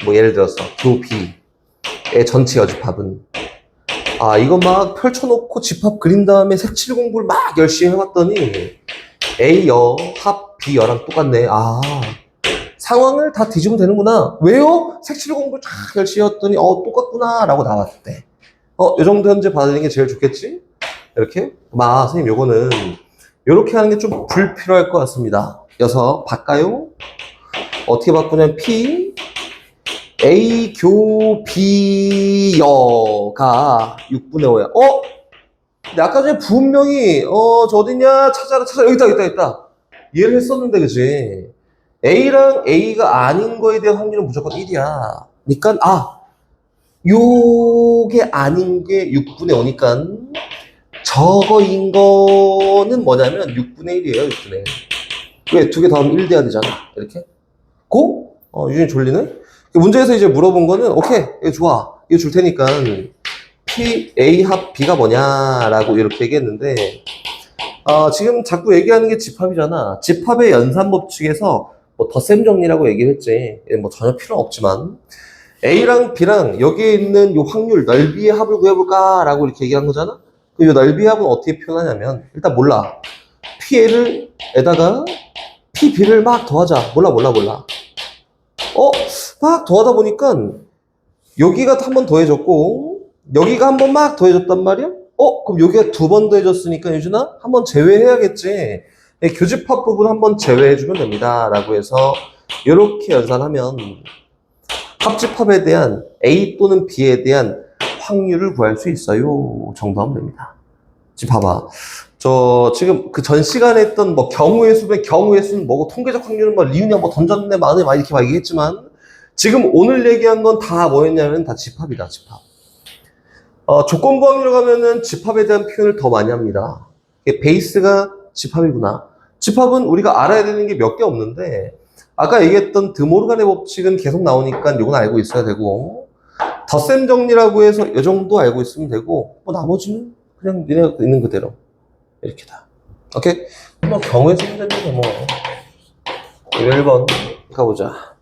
뭐 예를 들어서 교 B의 전체 여집합은, 이거 막 펼쳐놓고 집합 그린 다음에 색칠 공부를 막 열심히 해봤더니 A여, 합, B여랑 똑같네. 상황을 다 뒤지면 되는구나. 왜요? 색칠 공부를 쫙 열심히 했더니 똑같구나 라고 나왔대. 요 정도 현재 받는 게 제일 좋겠지? 이렇게? 선생님, 요거는 요렇게 하는 게 좀 불필요할 것 같습니다. 여서 바꿔요. 어떻게 바꾸냐면 P, A, 교, B, 여가 6분의 5야. 근데 아까 전에 분명히, 저 어딨냐? 찾아라. 여기 있다. 이해를 했었는데, 그치? A랑 A가 아닌 거에 대한 확률은 무조건 1이야. 그러니까, 요게 아닌 게 6분의 5니까, 저거인 거는 뭐냐면 6분의 1이에요, 6분의 1. 왜? 두 개 더하면 1 돼야 되잖아. 이렇게. 유진이 졸리네? 문제에서 이제 물어본 거는, 오케이, 이거 좋아. 이거 줄 테니까, P, A 합 B가 뭐냐라고 이렇게 얘기했는데, 지금 자꾸 얘기하는 게 집합이잖아. 집합의 연산법칙에서 뭐 덧셈 정리라고 얘기를 했지. 뭐 전혀 필요 없지만 A랑 B랑 여기에 있는 이 확률 넓이의 합을 구해볼까? 라고 이렇게 얘기한 거잖아? 이 넓이의 합은 어떻게 표현하냐면 일단 몰라. P를 에다가 PB를 막 더하자. 몰라. 막 더하다 보니까 여기가 한 번 더해졌고 여기가 한 번 막 더해졌단 말이야? 그럼 여기가 두 번 더해졌으니까 유준아 한 번 제외해야겠지. 교집합 부분 한 번 제외해주면 됩니다. 라고 해서 이렇게 연산하면 합집합에 대한 A 또는 B에 대한 확률을 구할 수 있어요. 정도 하면 됩니다. 지금 봐봐. 지금 그 전 시간에 했던 뭐 경우의 수는 뭐고 통계적 확률은 뭐 리운이야 뭐 던졌네 마네 막 이렇게 막 얘기했지만 지금 오늘 얘기한 건 다 뭐였냐면 다 집합이다, 집합. 조건부 확률 가면은 집합에 대한 표현을 더 많이 합니다. 베이스가 집합이구나. 집합은 우리가 알아야 되는 게 몇 개 없는데 아까 얘기했던 드모르간의 법칙은 계속 나오니까 이건 알고 있어야 되고 덧셈 정리라고 해서 이 정도 알고 있으면 되고 뭐 나머지는 그냥 니네가 있는 그대로 이렇게 다. 오케이? 뭐 경우의 수 문제인데 뭐 1번 가보자.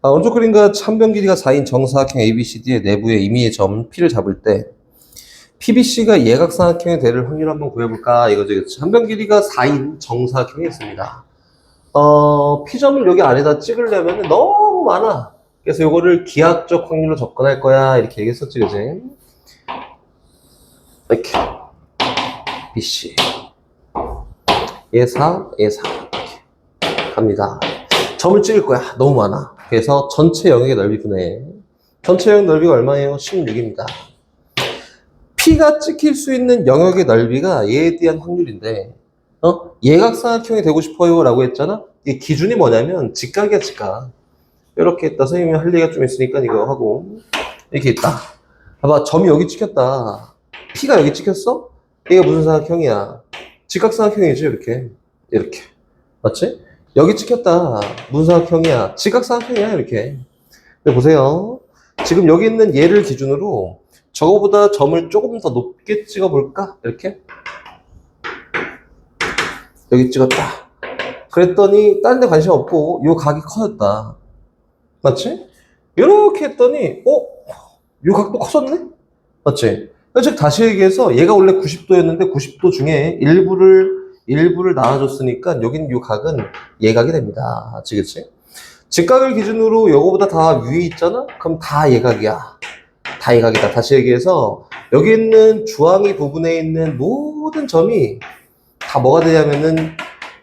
오른쪽 그림과 한변 길이가 4인 정사각형 ABCD의 내부의 임의의 점 P를 잡을 때 PBC가 예각삼각형의 대를 확률 한번 구해볼까 이거죠. 그렇지? 한변 길이가 4인 정사각형이 있습니다. P점을 여기 안에다 찍으려면 너무 많아. 그래서 이거를 기하적 확률로 접근할 거야 이렇게 얘기했었지, 그지? 이렇게 BC 얘4 이렇게 갑니다. 점을 찍을 거야. 너무 많아. 그래서 전체 영역의 넓이 분해. 전체 영역 넓이가 얼마예요? 16입니다. P가 찍힐 수 있는 영역의 넓이가 얘에 대한 확률인데 예각삼각형이 되고 싶어요 라고 했잖아. 이 기준이 뭐냐면 직각이야, 직각. 이렇게 있다. 선생님이 할 얘기가 좀 있으니까 이거 하고 이렇게 있다. 봐봐, 점이 여기 찍혔다. P가 여기 찍혔어? 얘가 무슨 삼각형이야? 직각삼각형이지. 이렇게 맞지? 여기 찍혔다. 무슨 삼각형이야? 직각삼각형이야. 이렇게. 근데 보세요. 지금 여기 있는 얘를 기준으로 저거보다 점을 조금 더 높게 찍어볼까? 이렇게. 여기 찍었다. 그랬더니 다른 데 관심 없고 요 각이 커졌다. 맞지? 이렇게 했더니 요 각도 커졌네? 맞지? 즉 다시 얘기해서 얘가 원래 90도였는데 90도 중에 일부를 나눠줬으니까 여긴 요 각은 예각이 됩니다. 그치? 직각을 기준으로 요거보다 다 위에 있잖아? 그럼 다 예각이야. 다 예각이다. 다시 얘기해서 여기 있는 주황이 부분에 있는 모든 점이 다 뭐가 되냐면은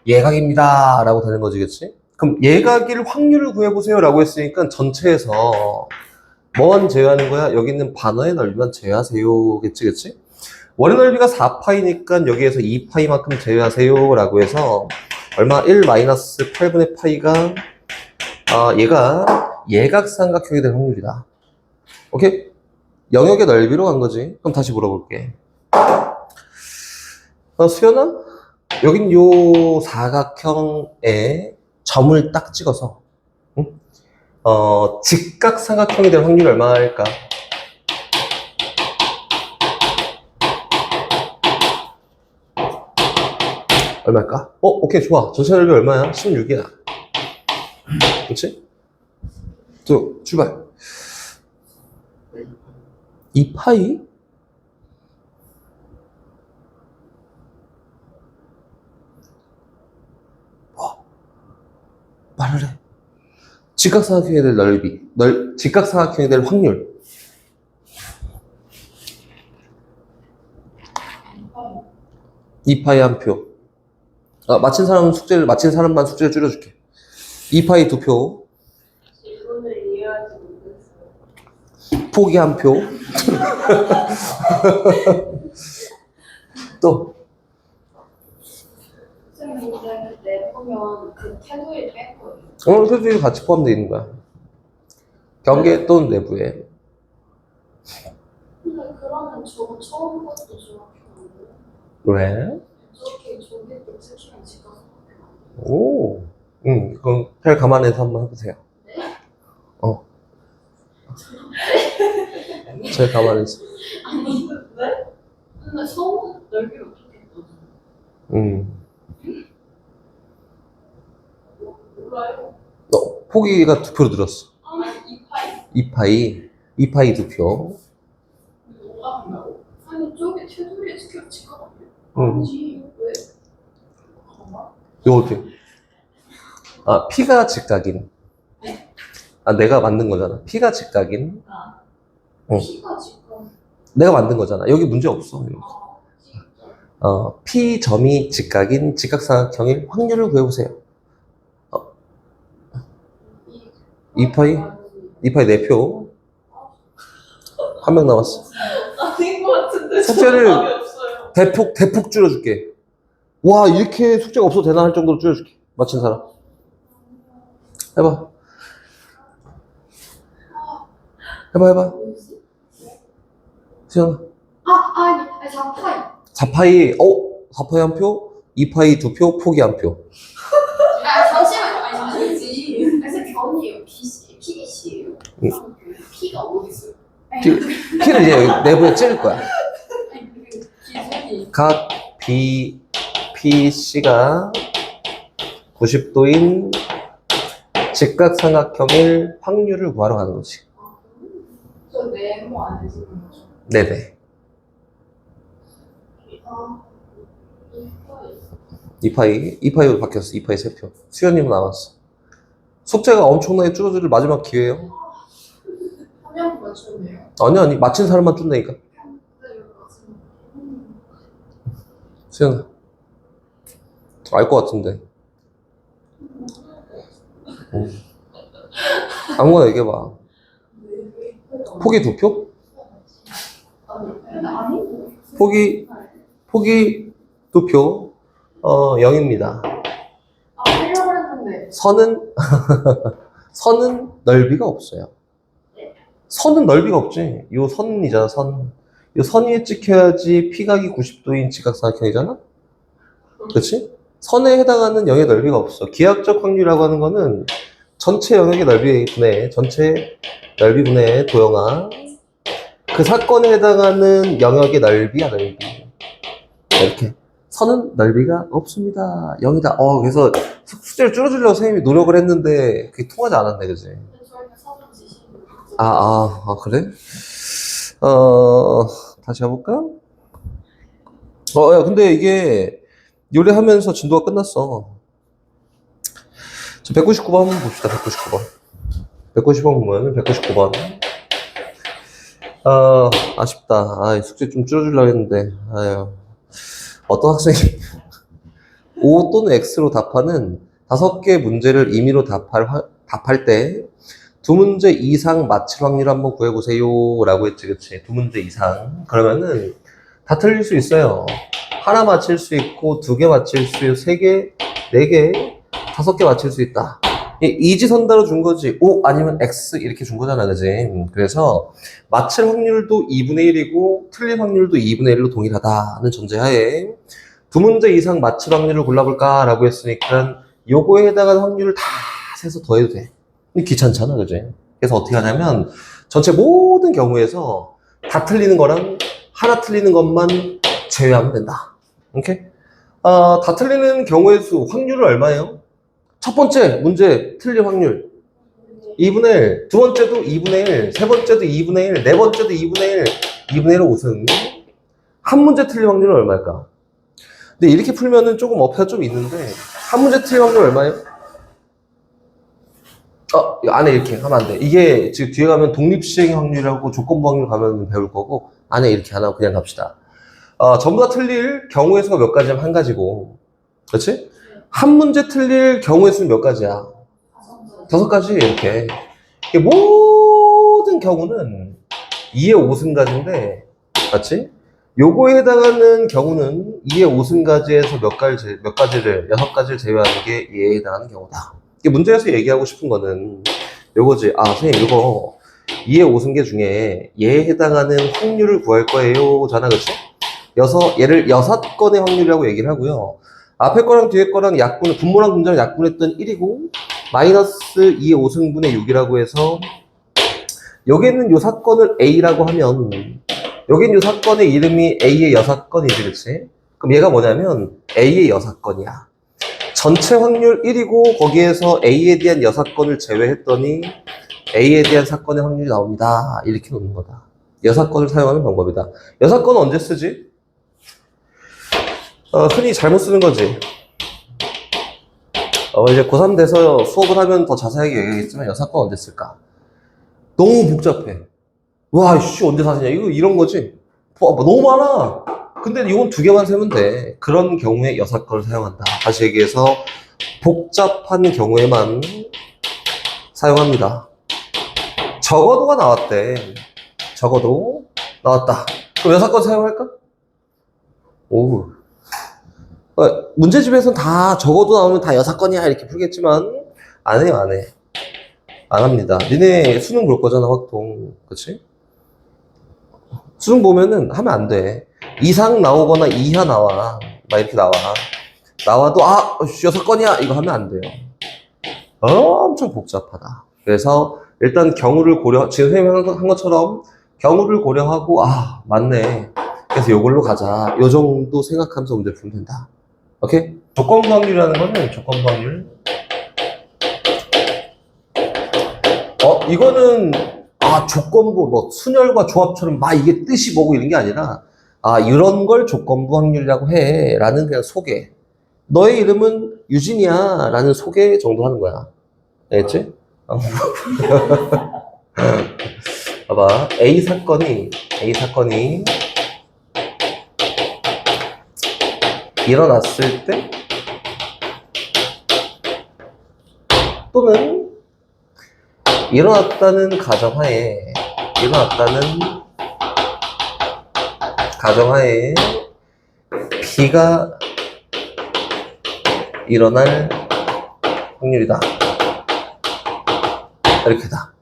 예각입니다. 라고 되는 거지, 그치? 그럼 예각일 확률을 구해보세요. 라고 했으니까 전체에서 뭐만 제외하는 거야? 여기 있는 반원의 넓이만 제외하세요. 그치? 원의 넓이가 4파이니까 여기에서 2파이만큼 제외하세요. 라고 해서 얼마? 1-8분의 파이가 얘가 예각삼각형이 될 확률이다. 오케이? 영역의 넓이로 간 거지. 그럼 다시 물어볼게. 수연아? 여긴 요 사각형에 점을 딱 찍어서 응? 직각삼각형이 될 확률이 얼마일까? 얼마일까? 오케이, 좋아. 전체 넓이 얼마야? 16이야. 그치? 출발. 2파이? 말을 해. 직각삼각형이 될 넓이. 직각삼각형이 될 확률. 2파이 한 표. 맞힌 사람만 숙제를 줄여줄게. 2파이 2표. 이분을 이해하지 못했어요. 포기 한 표. 또. 선생님, 근데 내보면 그 태도에 뺀 거예요. 태도에 같이 포함되어 있는 거야. 경계 또는 내부에. 근데 그러면 저거 처음 것도 정확히 안 돼요? 왜? 저렇게 저게 또 특히나 지금 오. 그럼 잘 감안해서 한번 해보세요. 네? 잘 감안해서. 아니 왜? 근데 서울 넓이를 어떻게 했거든? 음. 왜 포기가 2표로 늘었어. 아니 2파이. 2파이 2표. 뭐가 한다고? 아니 저기 테두리에 지켜 직각 아니야? 응. 아니지 왜? 잠깐만. 이거 어떻게? 아, P가 직각인. 아, 내가 만든 거잖아. P가 직각인. 응. P가 직각. 내가 만든 거잖아. 여기 문제 없어. 아 P 점이 직각인 직각삼각형일 확률을 구해보세요. 2파이? 2파이 4표. 한 명 남았어. 아닌 것 같은데. 숙제를 답이 없어요. 대폭 줄여줄게. 와, 이렇게 숙제가 없어도 되나 할 정도로 줄여줄게. 맞힌 사람. 해봐. 해봐. 뭐지? 수연아. 아니 4파이. 4파이, 4파이 한 표, 2파이 2표, 포기 한 표. 잠시만요. 아니지. 그래서 변이에요. PBC예요. 응. P가 어디 있어요? P를 이제 여기 내부에 찔 거야. 아니 기준이. 각 B, P, C가 90도인 직각삼각형일 확률을 구하러 가는 거지. 저 네모 안 해주는 거죠? 네네. 2파이로 바뀌었어. 2파이 3표. 수연님은 남았어. 숙제가 엄청나게 줄어들 마지막 기회예요. 한 명 맞추면 돼요? 아니, 맞힌 사람만 준다니까. 수연아. 알 것 같은데. 아무거나 얘기해봐. 포기 2표? 아니고. 포기 2표. 0입니다. 하려고 했는데. 선은 넓이가 없어요. 선은 넓이가 없지. 요 선이잖아, 선. 요 선 위에 찍혀야지 P각이 90도인 직각삼각형이잖아? 그렇지? 선에 해당하는 영의 넓이가 없어. 기하학적 확률이라고 하는 거는 전체 영역의 넓이 분해, 전체 넓이 분해, 도형아. 그 사건에 해당하는 영역의 넓이야, 넓이. 이렇게. 선은 넓이가 없습니다. 0이다. 그래서 숙제를 줄여주려고 선생님이 노력을 했는데 그게 통하지 않았네, 그지? 저희가 사전 지시. 그래? 다시 해볼까? 야, 근데 이게 요리하면서 진도가 끝났어. 199번 한번 봅시다, 199번. 190번 보면 199번. 아쉽다. 숙제 좀 줄여주려고 했는데, 어떤 학생이 O 또는 X로 답하는 5개 문제를 임의로 답할 때 2문제 이상 맞힐 확률 한번 구해보세요 라고 했지, 그치? 2문제 이상. 그러면은 다 틀릴 수 있어요. 하나 맞힐 수 있고, 2개 맞힐 수 있고, 3개, 4개, 5개 맞힐 수 있다. 이지선다로 준 거지. O 아니면 X 이렇게 준 거잖아, 그지? 그래서 맞힐 확률도 2분의 1이고 틀릴 확률도 2분의 1로 동일하다는 전제하에 2문제 이상 맞힐 확률을 골라볼까 라고 했으니까 요거에 해당하는 확률을 다 세서 더해도 돼. 근데 귀찮잖아, 그지? 그래서 어떻게 하냐면 전체 모든 경우에서 다 틀리는 거랑 하나 틀리는 것만 제외하면 된다. 오케이? 다 틀리는 경우의 수, 확률은 얼마예요? 첫 번째 문제 틀릴 확률 2분의 1, 두 번째도 2분의 1, 세 번째도 2분의 1, 네 번째도 2분의 1, 2분의 1은 5승. 한 문제 틀릴 확률은 얼마일까? 근데 이렇게 풀면은 조금 어폐가 좀 있는데 한 문제 틀릴 확률 얼마예요? 안에 이렇게 하면 안 돼. 이게 지금 뒤에 가면 독립시행 확률하고 조건부 확률 가면 배울 거고 안에 이렇게 안 하고 그냥 갑시다. 전부 다 틀릴 경우의 수가 몇 가지면 한 가지고, 그렇지? 한 문제 틀릴 경우의 수는 몇 가지야? 5가지 이렇게. 모든 경우는 2의 5승가지인데, 맞지? 요거에 해당하는 경우는 2의 5승가지에서 몇 가지를 6가지를 제외하는 게 얘에 해당하는 경우다. 이게 문제에서 얘기하고 싶은 거는 요거지. 선생님 이거 2의 5승계 중에 얘에 해당하는 확률을 구할 거예요 잖아, 그치? 얘를 6건의 확률이라고 얘기를 하고요. 앞에 거랑 뒤에 거랑 분모랑 분자랑 약분했던 1이고 마이너스 2의 5승분의 6이라고 해서 여기 있는 요 사건을 A라고 하면 여기 있는 요 사건의 이름이 A의 여사건이지, 그치? 그럼 얘가 뭐냐면 A의 여사건이야. 전체 확률 1이고 거기에서 A에 대한 여사건을 제외했더니 A에 대한 사건의 확률이 나옵니다. 이렇게 놓는 거다. 여사건을 사용하는 방법이다. 여사건은 언제 쓰지? 흔히 잘못 쓰는 거지. 이제 고3 돼서 수업을 하면 더 자세하게 얘기하겠지만 여사건 언제 쓸까? 너무 복잡해. 와, 씨, 언제 사시냐? 이런 거지. 너무 많아. 근데 이건 두 개만 세면 돼. 그런 경우에 여사건을 사용한다. 다시 얘기해서 복잡한 경우에만 사용합니다. 적어도가 나왔대. 적어도 나왔다. 그럼 여사건 사용할까? 오. 문제집에서는 다 적어도 나오면 다 여사건이야 이렇게 풀겠지만 안 해요, 안 해. 안 합니다. 니네 수능 볼 거잖아, 확통. 그치? 수능 보면은 하면 안 돼. 이상 나오거나 이하 나와. 막 이렇게 나와. 나와도, 여사건이야! 이거 하면 안 돼요. 엄청 복잡하다. 그래서 일단 경우를 지금 선생님이 한 것처럼 경우를 고려하고, 맞네. 그래서 요걸로 가자. 요 정도 생각하면서 문제 풀면 된다. 오케이? 조건부 확률이라는 거는 조건부 확률. 이거는, 조건부, 뭐, 순열과 조합처럼 막 이게 뜻이 뭐고 이런 게 아니라, 이런 걸 조건부 확률이라고 해. 라는 그냥 소개. 너의 이름은 유진이야. 라는 소개 정도 하는 거야. 알겠지? 봐봐. A 사건이 일어났을 때, 또는 일어났다는 가정하에 B가 일어날 확률이다. 이렇게다.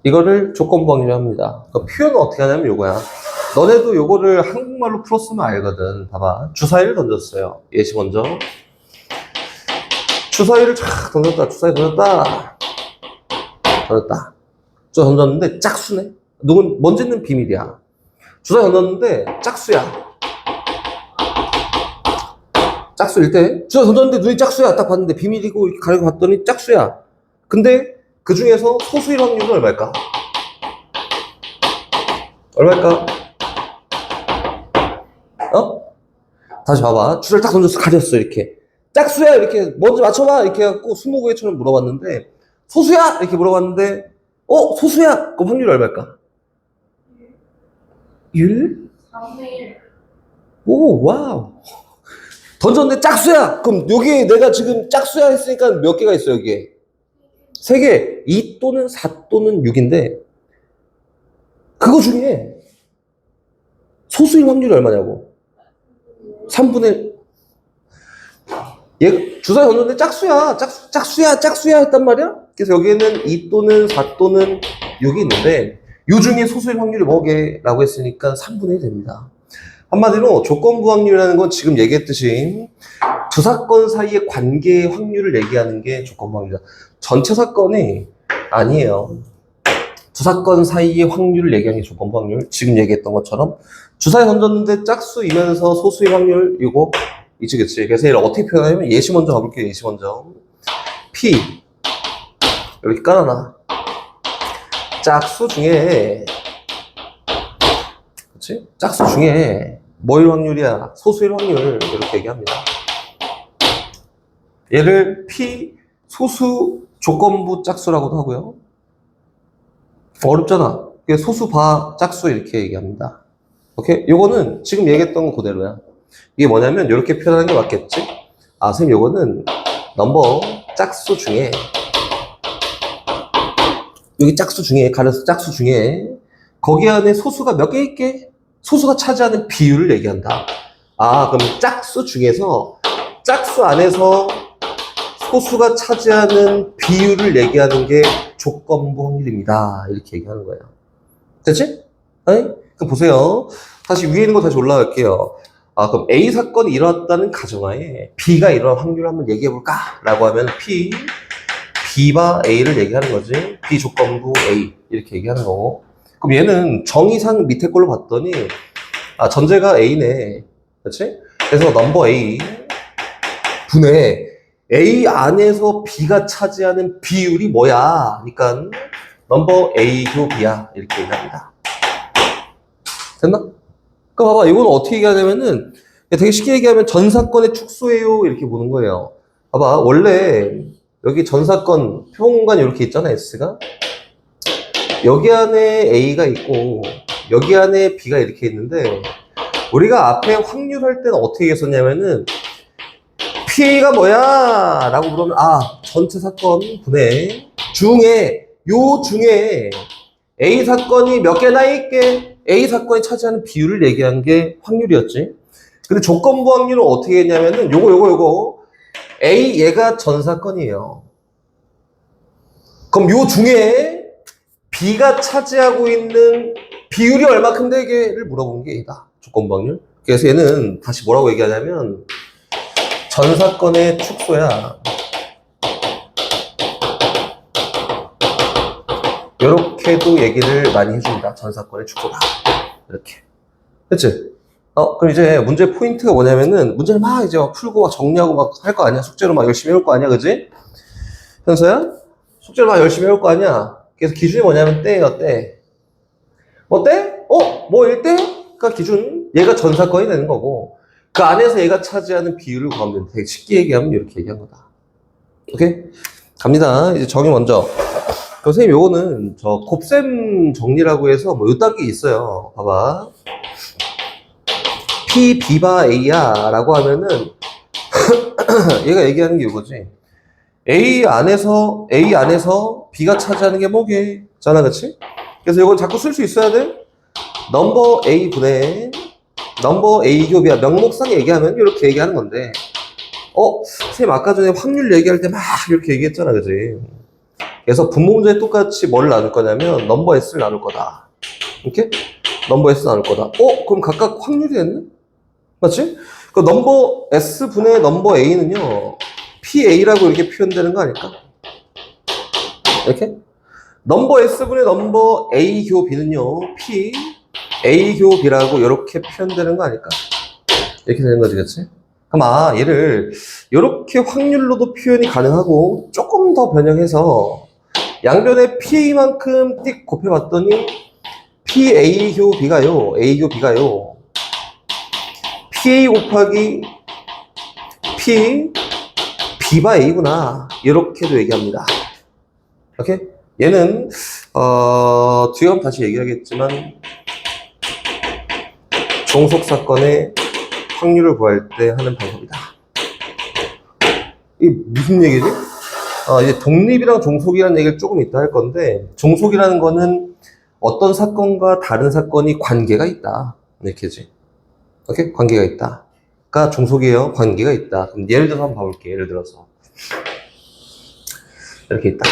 이거를 조건부 확률이라고 합니다. 그러니까 표현은 어떻게 하냐면 요거야. 너네도 요거를 한국말로 풀었으면 알거든. 봐봐. 주사위를 던졌어요. 예시 먼저. 주사위를 쫙 던졌다. 주사위 던졌다. 던졌는데 짝수네. 뭔지는 비밀이야. 주사위 던졌는데 짝수야. 짝수일 때 주사위 던졌는데 눈이 짝수야. 딱 봤는데 비밀이고 이렇게 가리고 봤더니 짝수야. 근데 그 중에서 소수일 확률은 얼마일까? 다시 봐봐. 주사위를 딱 던져서 가렸어. 이렇게 짝수야. 이렇게 먼저 맞춰봐. 이렇게 해갖고 스무고개처럼 물어봤는데 소수야! 이렇게 물어봤는데 소수야! 그럼 확률이 얼마일까? 1? 3대 1. 오, 와우. 던졌는데 짝수야! 그럼 여기 내가 지금 짝수야 했으니까 몇 개가 있어, 여기에? 3개. 2 또는 4 또는 6인데, 그거 중에 소수일 확률이 얼마냐고? 3분의 얘 주사위 던졌는데 짝수야 했단 말이야? 그래서 여기에는 2 또는 4 또는 6이 있는데 요 중에 소수일 확률이 뭐게라고 했으니까 3분의 1 됩니다. 한마디로 조건부 확률이라는 건 지금 얘기했듯이 두 사건 사이의 관계의 확률을 얘기하는 게 조건부 확률이다. 전체 사건이 아니에요. 두 사건 사이의 확률을 얘기하는 게 조건부 확률. 지금 얘기했던 것처럼 주사위 던졌는데 짝수이면서 소수일 확률 이거 이치겠지. 그래서 얘를 어떻게 표현하냐면 예시 먼저 가볼게요. 예시 먼저. P 이렇게 깔아놔. 짝수 중에 그렇지? 짝수 중에 뭐일 확률이야? 소수일 확률 이렇게 얘기합니다. 얘를 P 소수 조건부 짝수라고도 하고요. 어렵잖아. 소수 바 짝수 이렇게 얘기합니다. 오케이? 요거는 지금 얘기했던 거 그대로야. 이게 뭐냐면 이렇게 표현하는 게 맞겠지? 선생님 요거는 넘버 짝수 중에 여기 짝수 중에 가려서 짝수 중에 거기 안에 소수가 몇 개 있게? 소수가 차지하는 비율을 얘기한다. 그럼 짝수 중에서 짝수 안에서 소수가 차지하는 비율을 얘기하는 게 조건부 확률입니다. 이렇게 얘기하는 거예요. 됐지? 그럼 보세요. 다시 위에 있는 거 다시 올라갈게요. 그럼 A 사건이 일어났다는 가정하에 B가 일어날 확률을 한번 얘기해볼까? 라고 하면 B와 A를 얘기하는 거지. B 조건부 A. 이렇게 얘기하는 거고. 그럼 얘는 정의상 밑에 걸로 봤더니, 전제가 A네. 그렇지? 그래서 넘버 A. 분의 A 안에서 B가 차지하는 비율이 뭐야? 그러니까 넘버 A 교 B야 이렇게 얘기합니다. 됐나? 그럼 봐봐, 이건 어떻게 얘기하냐면은 되게 쉽게 얘기하면 전사건의 축소예요 이렇게 보는 거예요. 봐봐, 원래 여기 전사건 표본공간이 이렇게 있잖아, S가. 여기 안에 A가 있고 여기 안에 B가 이렇게 있는데, 우리가 앞에 확률할 때는 어떻게 했었냐면은 P가 뭐야? 라고 물으면 전체 사건 분의 중에 A 사건이 몇 개나 있게 A 사건이 차지하는 비율을 얘기한 게 확률이었지. 근데 조건부 확률은 어떻게 했냐면은 요거 얘가 전 사건이에요. 그럼 요 중에 B가 차지하고 있는 비율이 얼마큼 되게를 물어본 게 얘다. 조건부 확률. 그래서 얘는 다시 뭐라고 얘기하냐면 전 사건의 축소야. 이렇게도 얘기를 많이 해줍니다. 전 사건의 축소다. 이렇게. 그치? 그럼 이제 문제 포인트가 뭐냐면은, 문제를 막 이제 막 풀고 막 정리하고 막 할 거 아니야? 숙제로 막 열심히 해올 거 아니야? 그지? 현서야? 숙제를 막 열심히 해올 거 아니야? 그래서 기준이 뭐냐면 때예요, 때. 뭐 때? 뭐 1대가 기준. 얘가 전 사건이 되는 거고, 그 안에서 얘가 차지하는 비율을 구하면 되는데, 되게 쉽게 얘기하면 이렇게 얘기한 거다. 오케이? 갑니다. 이제 정의 먼저. 선생님, 요거는 저 곱셈 정리라고 해서 뭐 요 단계 있어요. 봐봐. P, B바 A야 라고 하면은 얘가 얘기하는 게 이거지. A 안에서 B가 차지하는 게 뭐게? 잖아, 그치? 그래서 이건 자꾸 쓸 수 있어야 돼. 넘버 A 분의 넘버 A 교 B야. 명목상 얘기하면 이렇게 얘기하는 건데, 선생님 아까 전에 확률 얘기할 때 막 이렇게 얘기했잖아, 그치? 그래서 분모문제에 똑같이 뭐를 나눌 거냐면 넘버 S를 나눌 거다. 이렇게? 넘버 S 나눌 거다. 그럼 각각 확률이 됐네? 맞지? 그 넘버 S 분의 넘버 A는요, PA라고 이렇게 표현되는 거 아닐까? 이렇게? 넘버 S 분의 넘버 A 교 B는요, A 교 B라고 이렇게 표현되는 거 아닐까? 이렇게 되는 거지, 그치? 그럼 얘를 이렇게 확률로도 표현이 가능하고 조금 더 변형해서 양변에 PA만큼 띡 곱해봤더니 PA 교 B가요, A 교 B가요, PA 곱하기 B바 A구나. 이렇게도 얘기합니다. 오케이? 얘는, 뒤에 한번 다시 얘기하겠지만, 종속사건의 확률을 구할 때 하는 방법이다. 이게 무슨 얘기지? 이제 독립이랑 종속이라는 얘기를 조금 이따 할 건데, 종속이라는 거는 어떤 사건과 다른 사건이 관계가 있다. 이렇게지. 오케이? 관계가 있다. 가 종속이에요. 관계가 있다. 그럼 예를 들어서 한번 봐볼게. 예를 들어서. 이렇게 있다.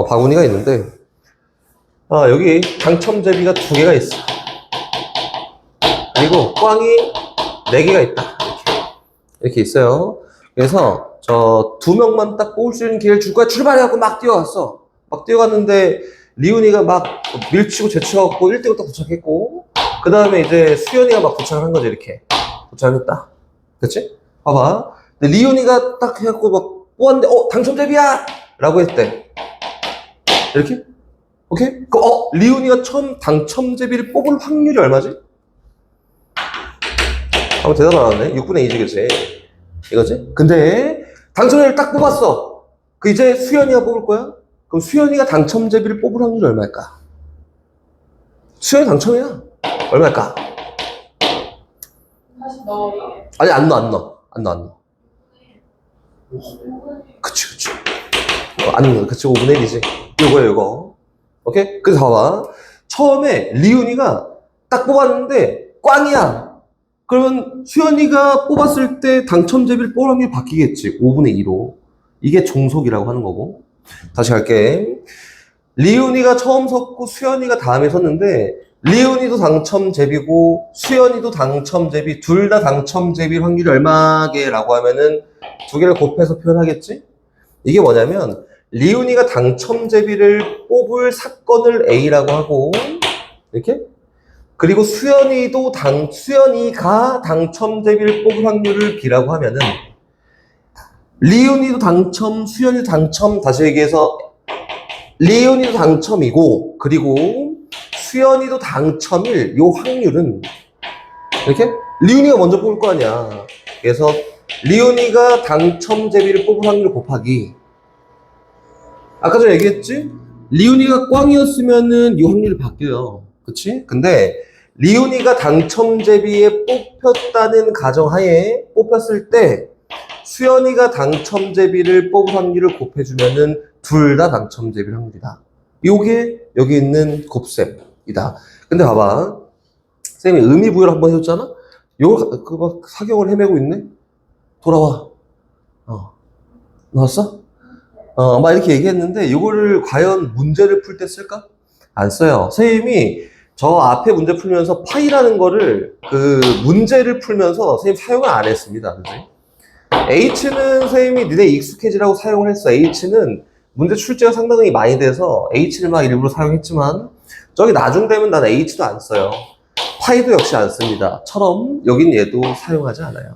바구니가 있는데, 여기 당첨제비가 2개가 있어. 그리고 꽝이 4개가 있다. 이렇게 있어요. 그래서 저 2명만 딱 뽑을 수 있는 기회를 줄 거야. 출발해갖고 막 뛰어갔어. 막 뛰어갔는데 리훈이가 막 밀치고 제쳐갖고 1등부터 도착했고, 그 다음에 이제 수연이가 막 도착을 한 거지. 이렇게 도착했다. 그치? 봐봐. 근데 리훈이가 딱 해갖고 막 뽑았는데 당첨제비야! 라고 했대. 이렇게? 오케이? 리훈이가 처음 당첨제비를 뽑을 확률이 얼마지? 대답 안 하네. 6분의 2지, 그치? 이거지? 근데 당첨제비를 딱 뽑았어. 이제 수연이가 뽑을 거야? 그럼 수연이가 당첨제비를 뽑을 확률이 얼마일까? 수연이 당첨이야. 얼마일까? 다시 넣어. 아니, 안 넣어. 그치. 안 넣어. 그치, 5분의 1이지. 요거. 오케이? 그래서 봐봐. 처음에 리훈이가 딱 뽑았는데 꽝이야. 그러면 수연이가 뽑았을 때 당첨제비를 뽑을 확률이 바뀌겠지. 5분의 2로. 이게 종속이라고 하는 거고. 다시 갈게. 리훈이가 처음 섰고 수연이가 다음에 섰는데, 리훈이도 당첨제비고 수연이도 당첨제비, 둘 다 당첨제비 확률이 얼마게라고 하면은 2개를 곱해서 표현하겠지? 이게 뭐냐면 리훈이가 당첨제비를 뽑을 사건을 A라고 하고, 이렇게? 그리고 수연이가 당첨제비를 뽑을 확률을 B라고 하면은 리은이도 당첨, 수연이도 당첨. 다시 얘기해서 리은이도 당첨이고 그리고 수연이도 당첨일 요 확률은 이렇게 리은이가 먼저 뽑을 거 아니야. 그래서 리은이가 당첨 제비를 뽑을 확률 곱하기 아까 전에 얘기했지? 리은이가 꽝이었으면은 이 확률이 바뀌어요. 그치? 근데 리은이가 당첨 제비에 뽑혔다는 가정하에 뽑혔을 때 수연이가 당첨 제비를 뽑을 확률을 곱해주면은 둘 다 당첨 제비일 확률이다. 요게 여기 있는 곱셈이다. 근데 봐봐. 쌤이 의미부여를 한번 해줬잖아? 요거 그거 사경을 헤매고 있네? 돌아와. 나왔어? 막 이렇게 얘기했는데 요거를 과연 문제를 풀 때 쓸까? 안 써요. 선생님이 저 앞에 문제 풀면서 파이라는 거를 그 문제를 풀면서 선생님 사용을 안 했습니다. 그치? H는 선생님이 니네 익숙해지라고 사용을 했어. H는 문제 출제가 상당히 많이 돼서 H를 막 일부러 사용했지만 저기 나중 되면 난 H도 안 써요. 파이도 역시 안 씁니다. 처럼 여긴 얘도 사용하지 않아요.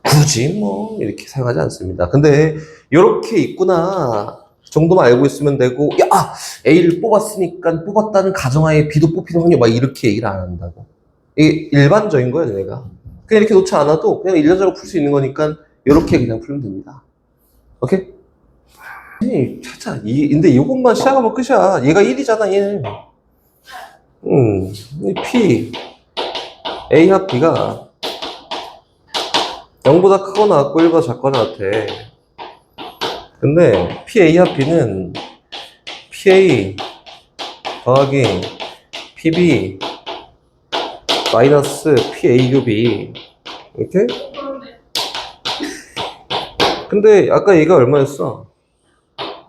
굳이 뭐 이렇게 사용하지 않습니다. 근데 이렇게 있구나 정도만 알고 있으면 되고 야 A를 뽑았으니까 뽑았다는 가정하에 B도 뽑히는 확률 막 이렇게 얘기를 안 한다고. 이게 일반적인 거야 내가. 그냥 이렇게 놓지 않아도 그냥 일반적으로 풀 수 있는 거니까 이렇게 그냥 풀면 됩니다. 오케이? 아니 차차 근데 이것만 시작하면 끝이야. 얘가 1이잖아 얘. 이 P A 합 B가 0보다 크거나 같고 1보다 작거나 같아. 근데 PA 합 B는 PA 더하기 PB 마이너스 PA 곱이 이렇게? 근데 아까 얘가 얼마였어?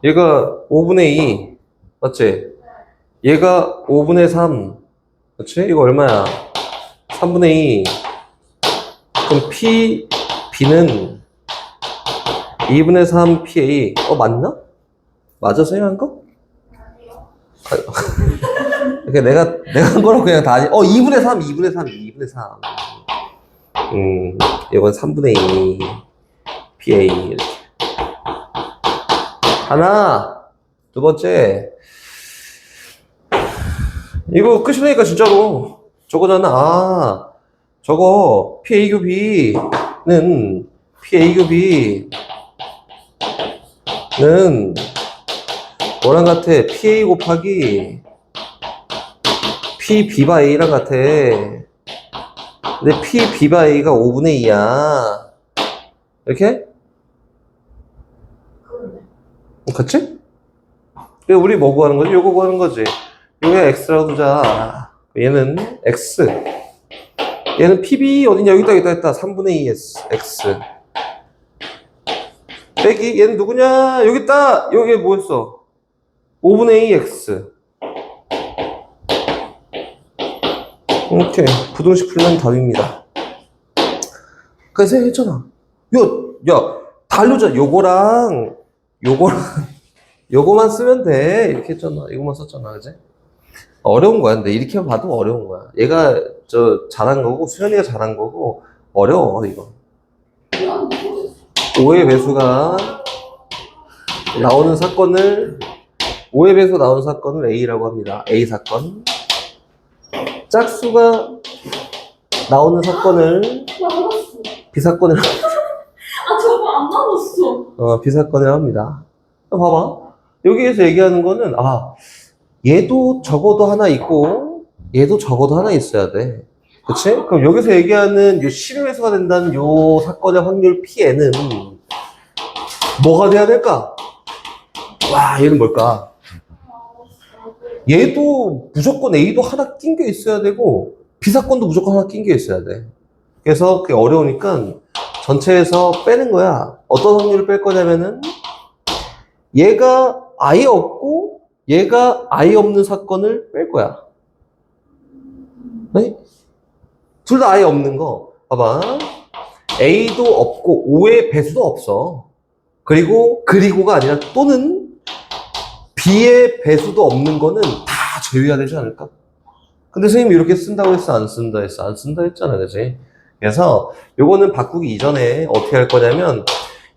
얘가 5분의 2 맞지? 얘가 5분의 3 그치? 이거 얼마야? 3분의 2 그럼 B는 2분의 3 PA 맞나? 맞아 선생님 한 거? 그러니까 내가 한 거라고 그냥 다 2분의 3 이건 3분의 2 PA 이렇게 하나 두 번째 이거 끝이라니까 진짜로 저거잖아. 저거 PA 곱이는 뭐랑 같아? PA 곱하기 PB 바 A랑 같아. 근데 PB 바 A가 5분의 2야. 이렇게? 그치? 우리 뭐 구하는 거지? 요거 구하는 거지. 요게 X라고 두자. 얘는 X. 얘는 PB 어디냐? 여기다 3분의 2 X. 빼기 얘는 누구냐? 여기 있다. 여기 뭐였어? 5분의 2 X. 오케이. 부등식 풀면 답입니다. 그래서 했잖아. 야, 다르자. 요거랑 요거만 쓰면 돼. 이렇게 했잖아. 이거만 썼잖아. 그지? 어려운 거야. 근데 이렇게 봐도 어려운 거야. 얘가 잘한 거고, 수현이가 잘한 거고, 어려워, 이거. 5의 배수가 나오는 사건을 5의 배수 나오는 사건을 A라고 합니다. A 사건. 짝수가 나오는 사건을 B 사건이라고 저거 안 나눴어. B 사건이라고 합니다. 봐봐. 여기에서 얘기하는 거는 얘도 적어도 하나 있고 얘도 적어도 하나 있어야 돼. 그치? 그럼 여기서 얘기하는 요 11회수가 된다는 요 사건의 확률 P에는 뭐가 돼야 될까? 얘는 뭘까? 얘도 무조건 A도 하나 낀 게 있어야 되고 B 사건도 무조건 하나 낀 게 있어야 돼. 그래서 그게 어려우니까 전체에서 빼는 거야. 어떤 확률을 뺄 거냐면은 얘가 아예 없고 얘가 아예 없는 사건을 뺄 거야. 네? 둘 다 아예 없는 거. 봐봐. A도 없고 5의 배수도 없어. 그리고가 아니라 또는 B의 배수도 없는 거는 다 제외해야 되지 않을까? 근데 선생님이 이렇게 쓴다고 했어? 안 쓴다 했어? 안 쓴다 했잖아. 그치? 그래서 요거는 바꾸기 이전에 어떻게 할 거냐면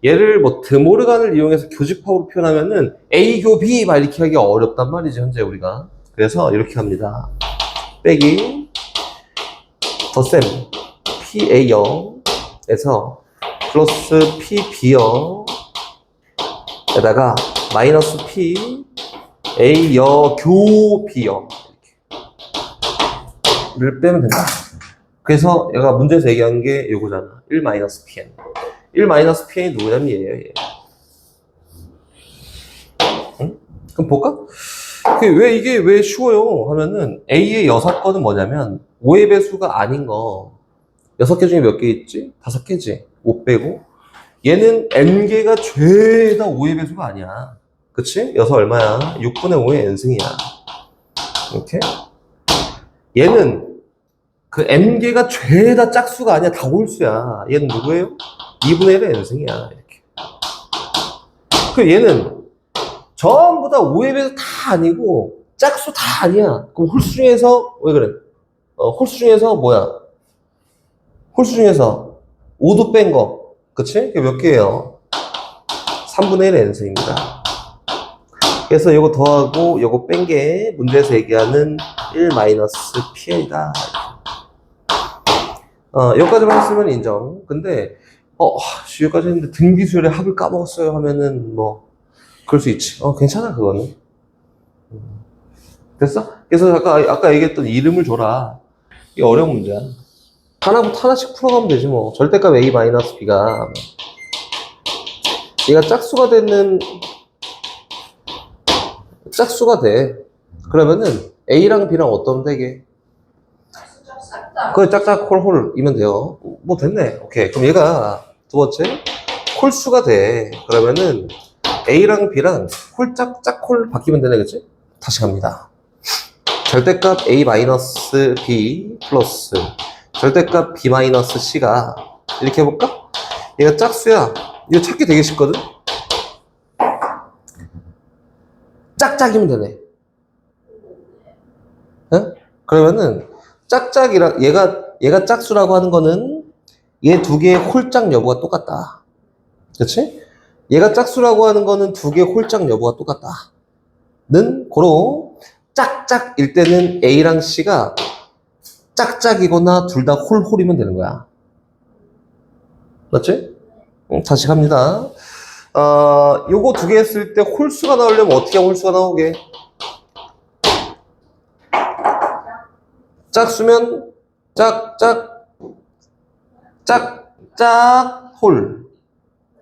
얘를 뭐 드모르간을 이용해서 교집합으로 표현하면은 A 교 B 막 이렇게 하기 어렵단 말이지, 현재 우리가. 그래서 이렇게 합니다. 빼기 덧셈 PA0에서 플러스 PB0 에다가 마이너스 P A여 교 B여 를 빼면 된다. 그래서 얘가 문제에서 얘기한 게 요거잖아. 1-PN. 1-PN이 누구냐면 얘예요, 얘. 응? 그럼 볼까? 이게 왜 쉬워요? 하면은 A의 6건은 뭐냐면 5의 배수가 아닌 거 6개 중에 몇 개 있지? 5개지. 5 빼고 얘는 n개가 죄다 5의 배수가 아니야. 그치? 6 얼마야? 6분의 5의 n승이야. 이렇게. 얘는 그 n개가 죄다 짝수가 아니야. 다 홀수야. 얘는 누구예요? 2분의 1의 n승이야. 이렇게. 그 얘는 전부 다 5의 배수 다 아니고 짝수 다 아니야. 그럼 홀수 중에서 왜 그래? 홀수 중에서 뭐야? 홀수 중에서 5도 뺀 거. 그치? 그게 몇 개예요? 3분의 1의 n승입니다. 그래서 이거 더하고 이거 뺀 게 문제에서 얘기하는 1-PN이다. 여기까지만 했으면 인정. 근데 여기까지 했는데 등비수열의 합을 까먹었어요 하면은 뭐 그럴 수 있지. 괜찮아 그거는. 됐어? 그래서 아까 얘기했던 이름을 줘라. 이게 어려운 문제야. 하나부터 하나씩 풀어가면 되지 뭐. 절대값 A-B가 얘가 짝수가 돼. 그러면은 A랑 B랑 어떤 되게? 그 짝짝 홀홀이면 돼요. 뭐 됐네. 오케이. 그럼 얘가 두 번째 홀수가 돼. 그러면은 A랑 B랑 홀짝짝 홀 바뀌면 되네, 그치? 다시 갑니다. 절대값 A-B 플러스 절대값 B-C가 이렇게 해볼까? 얘가 짝수야. 이거 찾기 되게 쉽거든? 짝짝이면 되네. 응? 그러면은 짝짝이라 얘가 짝수라고 하는 거는 얘 두 개의 홀짝 여부가 똑같다. 그렇지? 얘가 짝수라고 하는 거는 두 개의 홀짝 여부가 똑같다. 는 고로 짝짝일 때는 A랑 C가 짝짝이거나 둘 다 홀홀이면 되는 거야. 맞지? 다시 갑니다. 요거 두 개 했을 때 홀수가 나오려면 어떻게 하면 홀수가 나오게? 짝수면 짝짝 홀.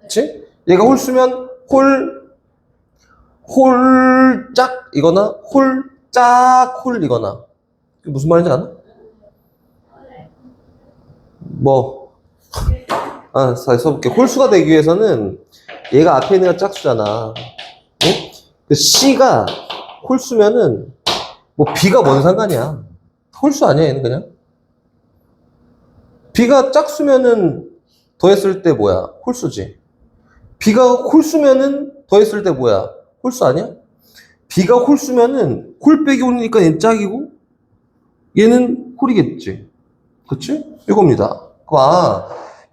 그치? 얘가 홀수면 홀짝이거나 홀짝홀이거나. 무슨 말인지 아나? 다시 써볼게. 홀수가 되기 위해서는 얘가 앞에 있는 게 짝수잖아. 응? 그 C가 홀수면은 뭐 B가 뭔 상관이야. 홀수 아니야, 얘는 그냥. B가 짝수면은 더했을 때 뭐야? 홀수지. B가 홀수면은 더했을 때 뭐야? 홀수 아니야? B가 홀수면은 홀 빼기 홀이니까 얘는 짝이고 얘는 홀이겠지. 그치? 이겁니다.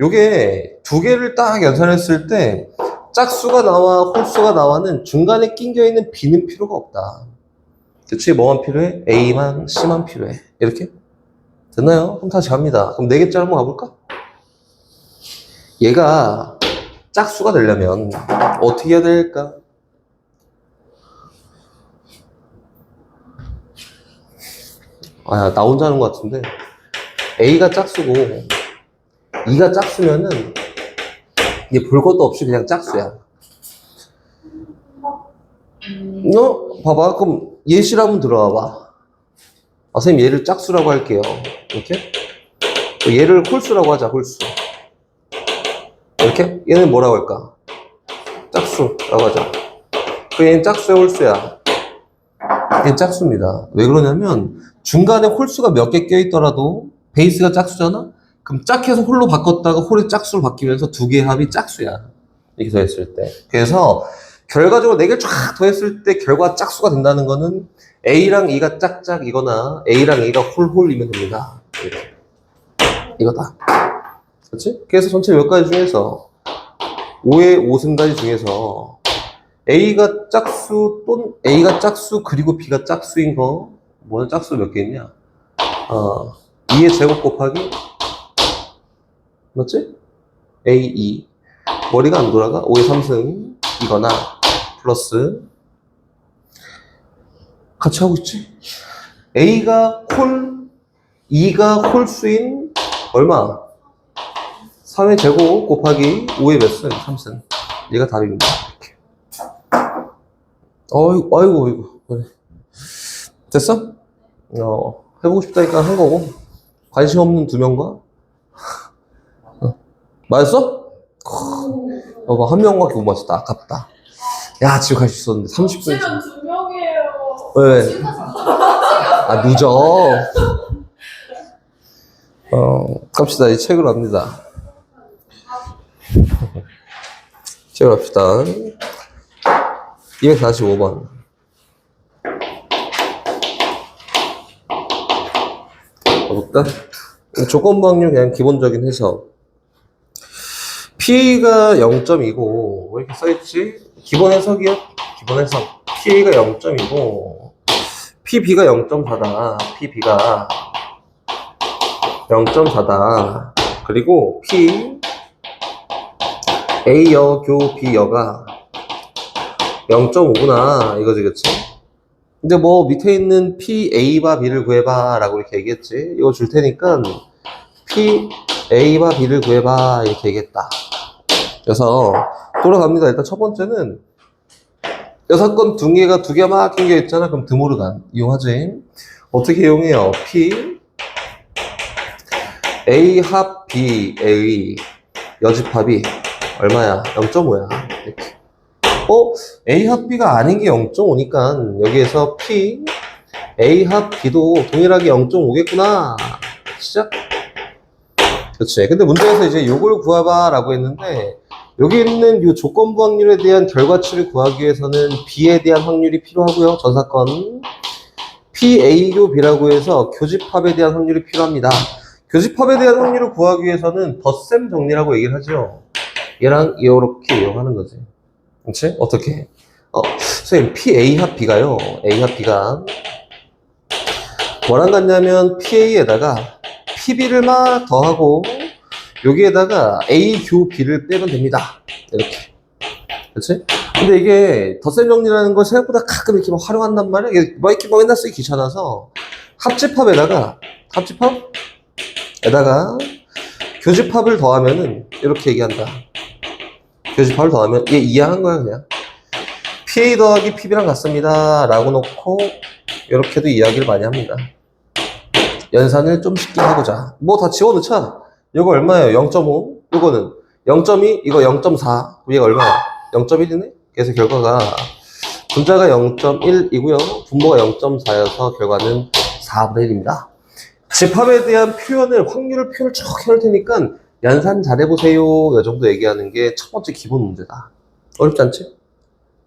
요게 두 개를 딱 연산했을 때 짝수가 나와 홀수가 나와는 중간에 낑겨있는 B는 필요가 없다. 그치? 뭐만 필요해? A만 C만 필요해. 이렇게? 됐나요? 그럼 다시 갑니다. 그럼 4개짜리 한번 가볼까? 얘가 짝수가 되려면 어떻게 해야 될까? 나 혼자 하는 것 같은데 A가 짝수고 E가 짝수면은 얘 볼 것도 없이 그냥 짝수야. 봐봐. 그럼 예시를 한번 들어와봐. 선생님 얘를 짝수라고 할게요. 이렇게. 얘를 홀수라고 하자. 홀수. 이렇게. 얘는 뭐라고 할까? 짝수라고 하자. 얘는 짝수야, 홀수야? 얘는 짝수입니다. 왜 그러냐면 중간에 홀수가 몇 개 껴있더라도 베이스가 짝수잖아? 그럼 짝해서 홀로 바꿨다가 홀이 짝수로 바뀌면서 두 개의 합이 짝수야. 이렇게 더했을 때. 그래서 결과적으로 4개를 쫙 더했을 때 결과가 짝수가 된다는 거는 A랑 E가 짝짝이거나 A랑 E가 홀홀이면 됩니다. 이렇게. 이거다. 그렇지? 그래서 전체 몇 가지 중에서 5의 5승가지 중에서 A가 짝수 또는 A가 짝수 그리고 B가 짝수인 거 뭐는 짝수 몇 개 있냐? 2의 제곱 곱하기 맞지? A2 머리가 안 돌아가 5의 3승 이거나 플러스 같이 하고 있지? A가 홀 2가 홀수인 얼마? 3의 제곱 곱하기 5의 몇 승? 3승 얘가 답입니다. 아이고 그래. 됐어? 해보고 싶다니까 한 거고 관심 없는 두 명과 맞았어? 한 명밖에 못 맞췄다. 아깝다. 야, 집에 갈 수 있었는데 30분. 지금 2명이에요. 왜? 지금 가서 늦어. 갑시다. 이 책으로 합니다. 책으로 합시다. 245번. 볼까? 조건부 확률 그냥 기본적인 해석. P가 0.2고, 왜 이렇게 써있지? 기본 해석이요? 기본 해석. P가 0.2고, PB가 0.4다. PB가 0.4다. 그리고 P, A여, 교, B여가 0.5구나. 이거지, 그치? 근데 뭐 밑에 있는 P, A바 B를 구해봐 라고 이렇게 얘기했지. 이거 줄 테니까 P, A바 B를 구해봐 이렇게 얘기했다. 그래서 돌아갑니다. 일단 첫 번째는 여사건 둥이가 두 개 막 낀 게 있잖아. 그럼 드모르간 이용하지. 어떻게 이용해요? P A 합 B A의 여집합이 얼마야? 0.5야. 이렇게. A 합 B가 아닌 게 0.5니까 여기에서 P A 합 B도 동일하게 0.5겠구나. 시작. 그렇지. 근데 문제에서 이제 요걸 구해봐 라고 했는데 여기 있는 이 조건부 확률에 대한 결과치를 구하기 위해서는 B에 대한 확률이 필요하고요. 전 사건 P, A교 B라고 해서 교집합에 대한 확률이 필요합니다. 교집합에 대한 확률을 구하기 위해서는 덧셈 정리라고 얘기를 하죠. 얘랑 이렇게 이용하는 거지. 그렇지? 어떻게? 선생님 P, A 합 B가요. A 합 B가 뭐랑 같냐면 PA에다가 PB를 막 더하고 여기에다가 A 교 B를 빼면 됩니다. 이렇게. 그렇지? 근데 이게 덧셈 정리라는 걸 생각보다 가끔 이렇게 막 활용한단 말이야. 이게 뭐 이렇게 맨날 쓰기 귀찮아서 합집합에다가 교집합을 더하면은 이렇게 얘기한다. 교집합을 더하면 얘 이해한 거야 그냥. PA 더하기 PB랑 같습니다. 라고 놓고 이렇게도 이야기를 많이 합니다. 연산을 좀 쉽게 하고자. 뭐 다 지워넣자. 이거 얼마예요? 0.5. 이거는 0.2, 이거 0.4. 얘가 얼마야? 0.1이네? 그래서 결과가 분자가 0.1이고요. 분모가 0.4여서 결과는 4분의 1입니다. 집합에 대한 확률을 쭉 해놓을 테니까 연산 잘해보세요. 이 정도 얘기하는 게 첫 번째 기본 문제다. 어렵지 않지?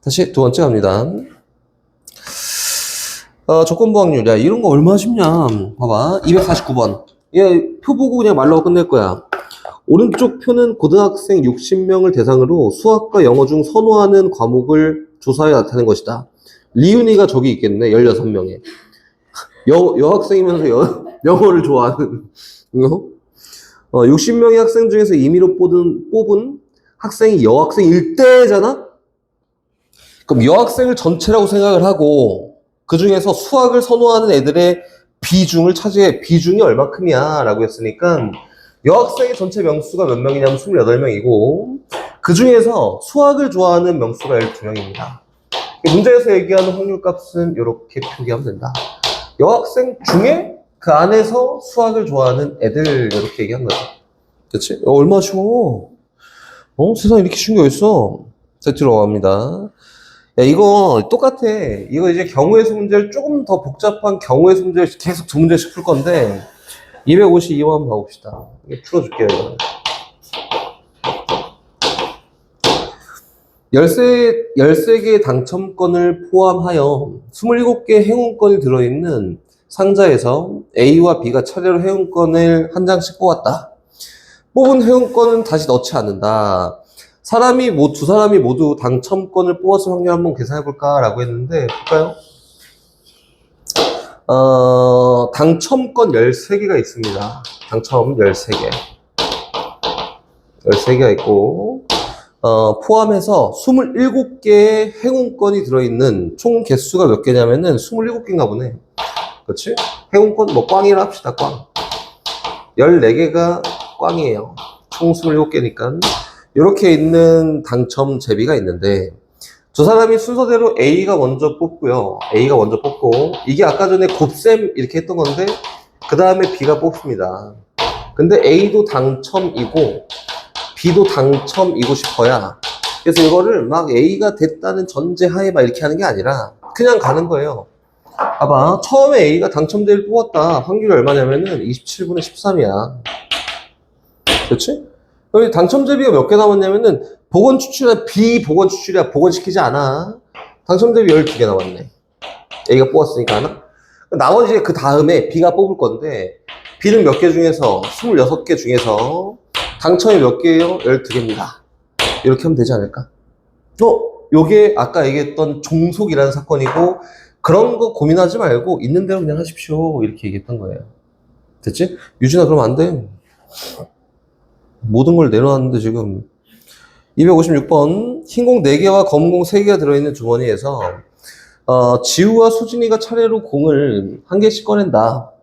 다시 두 번째 갑니다. 조건부 확률. 야, 이런 거 얼마나 쉽냐. 봐봐. 249번. 얘 표 보고 그냥 말로 끝낼 거야. 오른쪽 표는 고등학생 60명을 대상으로 수학과 영어 중 선호하는 과목을 조사해 나타낸 것이다. 리은이가 저기 있겠네. 16명에. 여학생이면서 영어를 좋아하는. 60명의 학생 중에서 임의로 뽑은 학생이 여학생일 때잖아? 그럼 여학생을 전체라고 생각을 하고 그 중에서 수학을 선호하는 애들의 비중을 차지해. 비중이 얼마큼이야 라고 했으니까 여학생의 전체 명수가 몇 명이냐면 28명이고 그 중에서 수학을 좋아하는 명수가 12명입니다. 문제에서 얘기하는 확률값은 이렇게 표기하면 된다. 여학생 중에 그 안에서 수학을 좋아하는 애들 이렇게 얘기한 거죠. 그치? 얼마나 쉬워. 세상에 이렇게 쉬운 게 어딨어. 자, 들어갑니다. 야, 이거 똑같아. 이거 이제 경우의 수 문제를 조금 더 복잡한 경우의 수 문제를 계속 두 문제씩 풀 건데 252번 한번 봐봅시다. 이거 풀어줄게요. 이거. 13개의 당첨권을 포함하여 27개의 행운권이 들어있는 상자에서 A와 B가 차례로 행운권을 한 장씩 뽑았다. 뽑은 행운권은 다시 넣지 않는다. 두 사람이 모두 당첨권을 뽑았을 확률 한번 계산해볼까? 라고 했는데, 볼까요? 당첨권 13개가 있습니다. 당첨 13개. 13개가 있고, 포함해서 27개의 행운권이 들어있는 총 개수가 몇 개냐면은 27개인가 보네. 그렇지? 행운권 뭐 꽝이라 합시다, 꽝. 14개가 꽝이에요. 총 27개니까. 이렇게 있는 당첨 제비가 있는데, 두 사람이 순서대로 A가 먼저 뽑고요. A가 먼저 뽑고, 이게 아까 전에 곱셈 이렇게 했던 건데, 그 다음에 B가 뽑습니다. 근데 A도 당첨이고, B도 당첨이고 싶어야. 그래서 이거를 막 A가 됐다는 전제하에 막 이렇게 하는 게 아니라, 그냥 가는 거예요. 봐봐. 처음에 A가 당첨제를 뽑았다. 확률이 얼마냐면은 27분의 13이야. 그렇지? 그럼 당첨제비가 몇 개 남았냐면은 복원 추출이야, 비복원 추출이야. 복원시키지 않아. 당첨제비 12개 남았네. A가 뽑았으니까 하나? 나머지 그 다음에 B가 뽑을 건데 B는 몇 개 중에서 26개 중에서 당첨이 몇 개예요? 12개입니다. 이렇게 하면 되지 않을까? 요게 아까 얘기했던 종속이라는 사건이고 그런 거 고민하지 말고 있는 대로 그냥 하십시오. 이렇게 얘기했던 거예요. 됐지? 유진아 그러면 안 돼. 모든 걸 내려놨는데 지금 256번 흰공 4개와 검은공 3개가 들어있는 주머니에서 지우와 수진이가 차례로 공을 한 개씩 꺼낸다.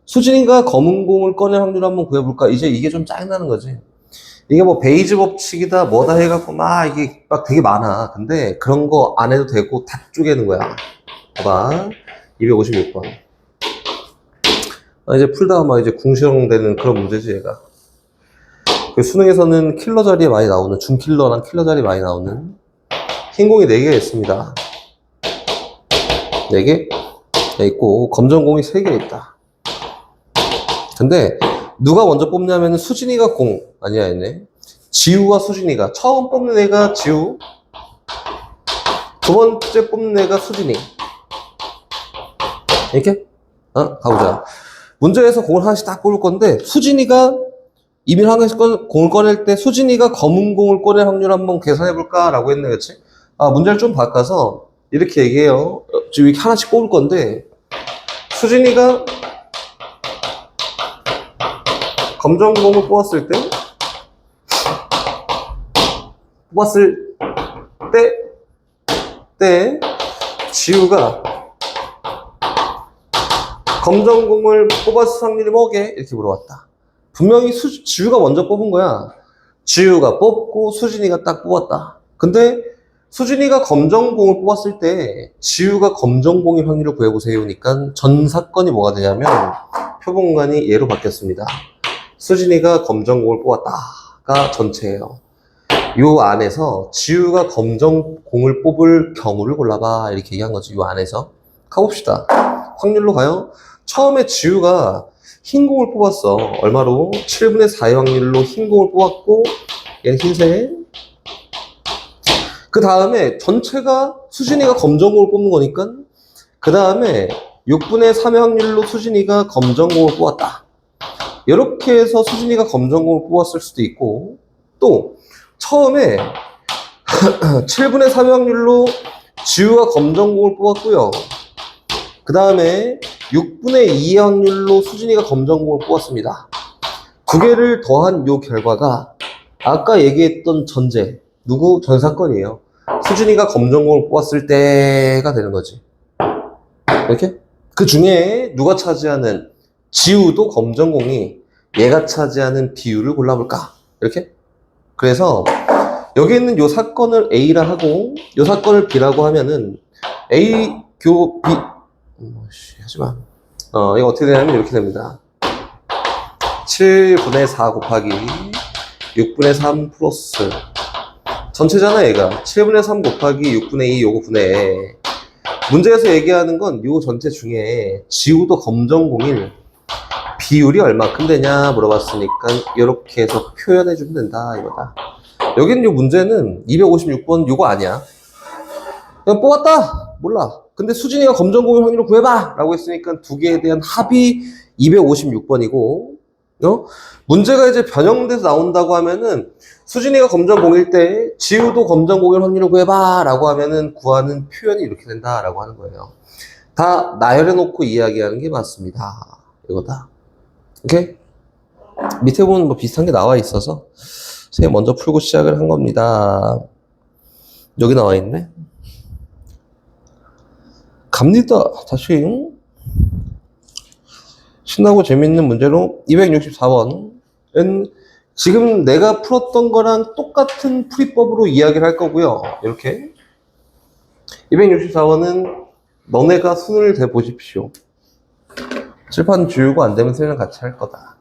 수진이가 검은 공을 꺼낼 확률 한번 구해볼까? 이제 이게 좀 짜증나는 거지. 이게 뭐 베이즈 법칙이다 뭐다 해갖고 막 이게 막 되게 많아. 근데 그런 거 안 해도 되고 다 쪼개는 거야. 봐봐 256번 이제 풀다가 막 이제 궁시렁대는 그런 문제지 얘가. 그 수능에서는 킬러 자리에 많이 나오는 중킬러랑 킬러 자리에 많이 나오는 흰공이 4개가 있습니다. 4개 있고 검정공이 3개 있다. 근데 누가 먼저 뽑냐면 수진이가 공 아니야 얘네 지우와 수진이가 처음 뽑는 애가 지우 두 번째 뽑는 애가 수진이 이렇게 가보자. 문제에서 공을 하나씩 딱 뽑을 건데 수진이가 이미 한 개씩 공을 꺼낼 때 수진이가 검은 공을 꺼낼 확률 한번 계산해볼까? 라고 했네, 그치? 문제를 좀 바꿔서 이렇게 얘기해요. 지금 이렇게 하나씩 뽑을 건데 수진이가 검정 공을 뽑았을 때 지우가 검정 공을 뽑았을 확률이 뭐게? 이렇게 물어봤다. 분명히 지우가 먼저 뽑은 거야. 지우가 뽑고 수진이가 딱 뽑았다. 근데 수진이가 검정공을 뽑았을 때 지우가 검정공일 확률을 구해보세요니까 전 사건이 뭐가 되냐면 표본관이 얘로 바뀌었습니다. 수진이가 검정공을 뽑았다가 전체예요. 요 안에서 지우가 검정공을 뽑을 경우를 골라봐 이렇게 얘기한 거지. 요 안에서 가봅시다. 확률로 가요. 처음에 지우가 흰 공을 뽑았어. 얼마로? 7분의 4의 확률로 흰 공을 뽑았고 얘는 흰색. 그 다음에 전체가 수진이가 검정공을 뽑는 거니까 그 다음에 6분의 3의 확률로 수진이가 검정공을 뽑았다. 이렇게 해서 수진이가 검정공을 뽑았을 수도 있고 또 처음에 7분의 3의 확률로 지우가 검정공을 뽑았고요. 그 다음에 6분의 2의 확률로 수진이가 검정공을 뽑았습니다. 두 개를 더한 요 결과가 아까 얘기했던 전제, 전 사건이에요. 수진이가 검정공을 뽑았을 때가 되는 거지. 이렇게? 그 중에 누가 차지하는 지우도 검정공이 얘가 차지하는 비율을 골라볼까? 이렇게? 그래서 여기 있는 요 사건을 A라 하고 요 사건을 B라고 하면은 A 교 B 하지마. 이거 어떻게 되냐면 이렇게 됩니다. 7분의 4 곱하기 6분의 3 플러스 전체잖아 얘가. 7분의 3 곱하기 6분의 2 요거 분의 문제에서 얘기하는 건 요 전체 중에 지우도 검정공일 비율이 얼마큼 되냐 물어봤으니까 이렇게 해서 표현해 주면 된다 이거다. 여기는 요 문제는 256번 요거 아니야. 그냥 뽑았다 몰라. 근데 수진이가 검정공일 확률을 구해봐 라고 했으니까 두 개에 대한 합이 256번이고 문제가 이제 변형돼서 나온다고 하면은 수진이가 검정 공일 때 지우도 검정 공일 확률을 구해봐 라고 하면은 구하는 표현이 이렇게 된다라고 하는 거예요. 다 나열해 놓고 이야기하는 게 맞습니다. 이거다. 오케이? 밑에 보면 뭐 비슷한 게 나와 있어서 선생님 먼저 풀고 시작을 한 겁니다. 여기 나와 있네. 갑니다. 다시. 신나고 재밌는 문제로 264번은 지금 내가 풀었던 거랑 똑같은 풀이법으로 이야기를 할 거고요. 이렇게 264번은 너네가 손을 대보십시오. 칠판 지우고 안 되면 선생님이랑 같이 할 거다.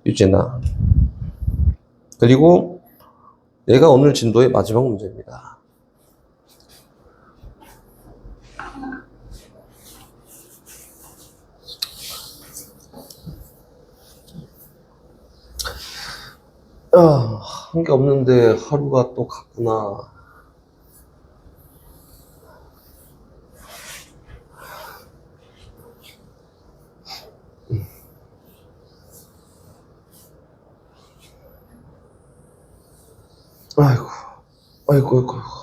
유진아. 그리고 얘가 오늘 진도의 마지막 문제입니다. 한 게 없는데 하루가 또 갔구나. 아이고, 아이고, 아이고.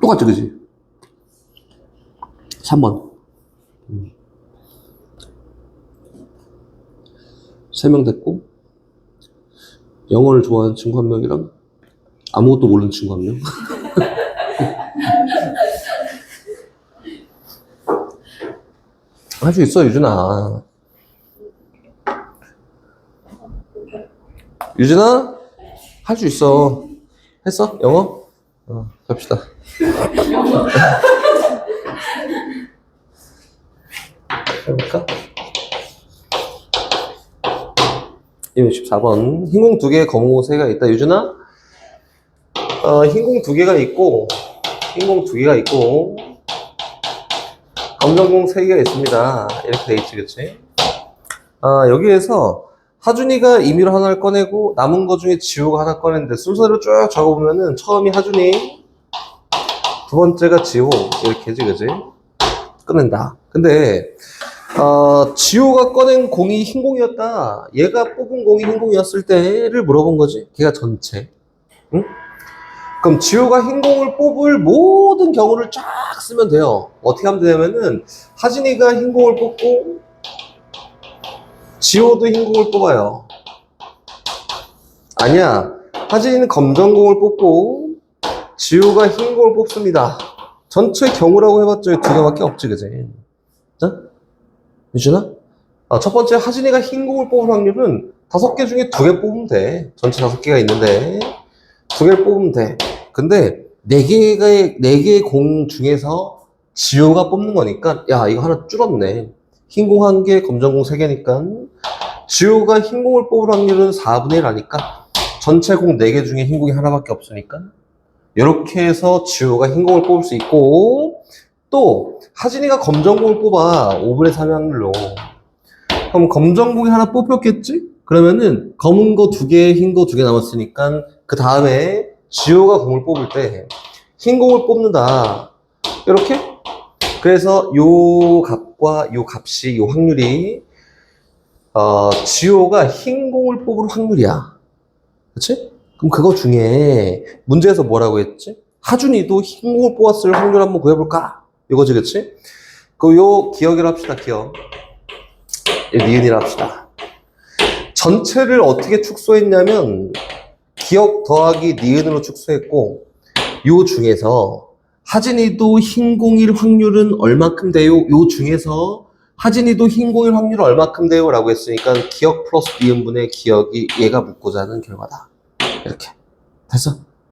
똑같지, 그지? 3번. 3명 됐고, 영어를 좋아하는 친구 1명이랑 아무것도 모르는 친구 1명. 할 수 있어, 유진아. 유진아? 할 수 있어. 했어? 영어? 갑시다. 해볼까? 264번. 흰공 2개, 검은공 3개가 있다. 유준아? 흰공 2개가 있고, 흰공 2개가 있고, 검정공 3개가 있습니다. 이렇게 돼 있지, 그치? 여기에서 하준이가 임의로 하나를 꺼내고, 남은 거 중에 지우가 하나 꺼냈는데, 순서대로 쭉 적어보면은, 처음이 하준이, 두 번째가 지우, 이렇게지, 그치? 꺼낸다. 근데, 지호가 꺼낸 공이 흰 공이었다. 얘가 뽑은 공이 흰 공이었을 때를 물어본 거지. 걔가 전체. 응? 그럼 지호가 흰 공을 뽑을 모든 경우를 쫙 쓰면 돼요. 어떻게 하면 되냐면은, 하진이가 흰 공을 뽑고, 지호도 흰 공을 뽑아요. 아니야. 하진이는 검정 공을 뽑고, 지호가 흰 공을 뽑습니다. 전체 경우라고 해봤자 2개밖에 없지, 그지? 자? 유준아? 첫 번째 하진이가 흰 공을 뽑을 확률은 5개 중에 2개 뽑으면 돼. 전체 5개가 있는데 2개를 뽑으면 돼. 근데 4개의 공 중에서 지호가 뽑는 거니까 야 이거 하나 줄었네. 흰 공 1개, 검정 공 3개니까 지호가 흰 공을 뽑을 확률은 4분의 1 하니까 전체 공 4개 중에 흰 공이 하나밖에 없으니까 이렇게 해서 지호가 흰 공을 뽑을 수 있고 또 하진이가 검정공을 뽑아 5분의 3의 확률로. 그럼 검정공이 하나 뽑혔겠지? 그러면은 검은 거 2개, 흰 거 2개 남았으니까 그 다음에 지호가 공을 뽑을 때 흰 공을 뽑는다. 이렇게? 그래서 요 값과 요 값이 요 확률이 지호가 흰 공을 뽑을 확률이야. 그치? 그럼 그거 중에 문제에서 뭐라고 했지? 하준이도 흰 공을 뽑았을 확률 한번 구해볼까? 이거지, 그치? 요 기억이라 합시다, 기억. 니은이라 합시다. 전체를 어떻게 축소했냐면, 기억 더하기 니은으로 축소했고, 요 중에서, 하진이도 흰 공일 확률은 얼마큼 돼요? 요 중에서, 하진이도 흰 공일 확률은 얼마큼 돼요? 라고 했으니까, 기억 플러스 니은분의 기억이 얘가 묻고자 하는 결과다. 이렇게. 됐어?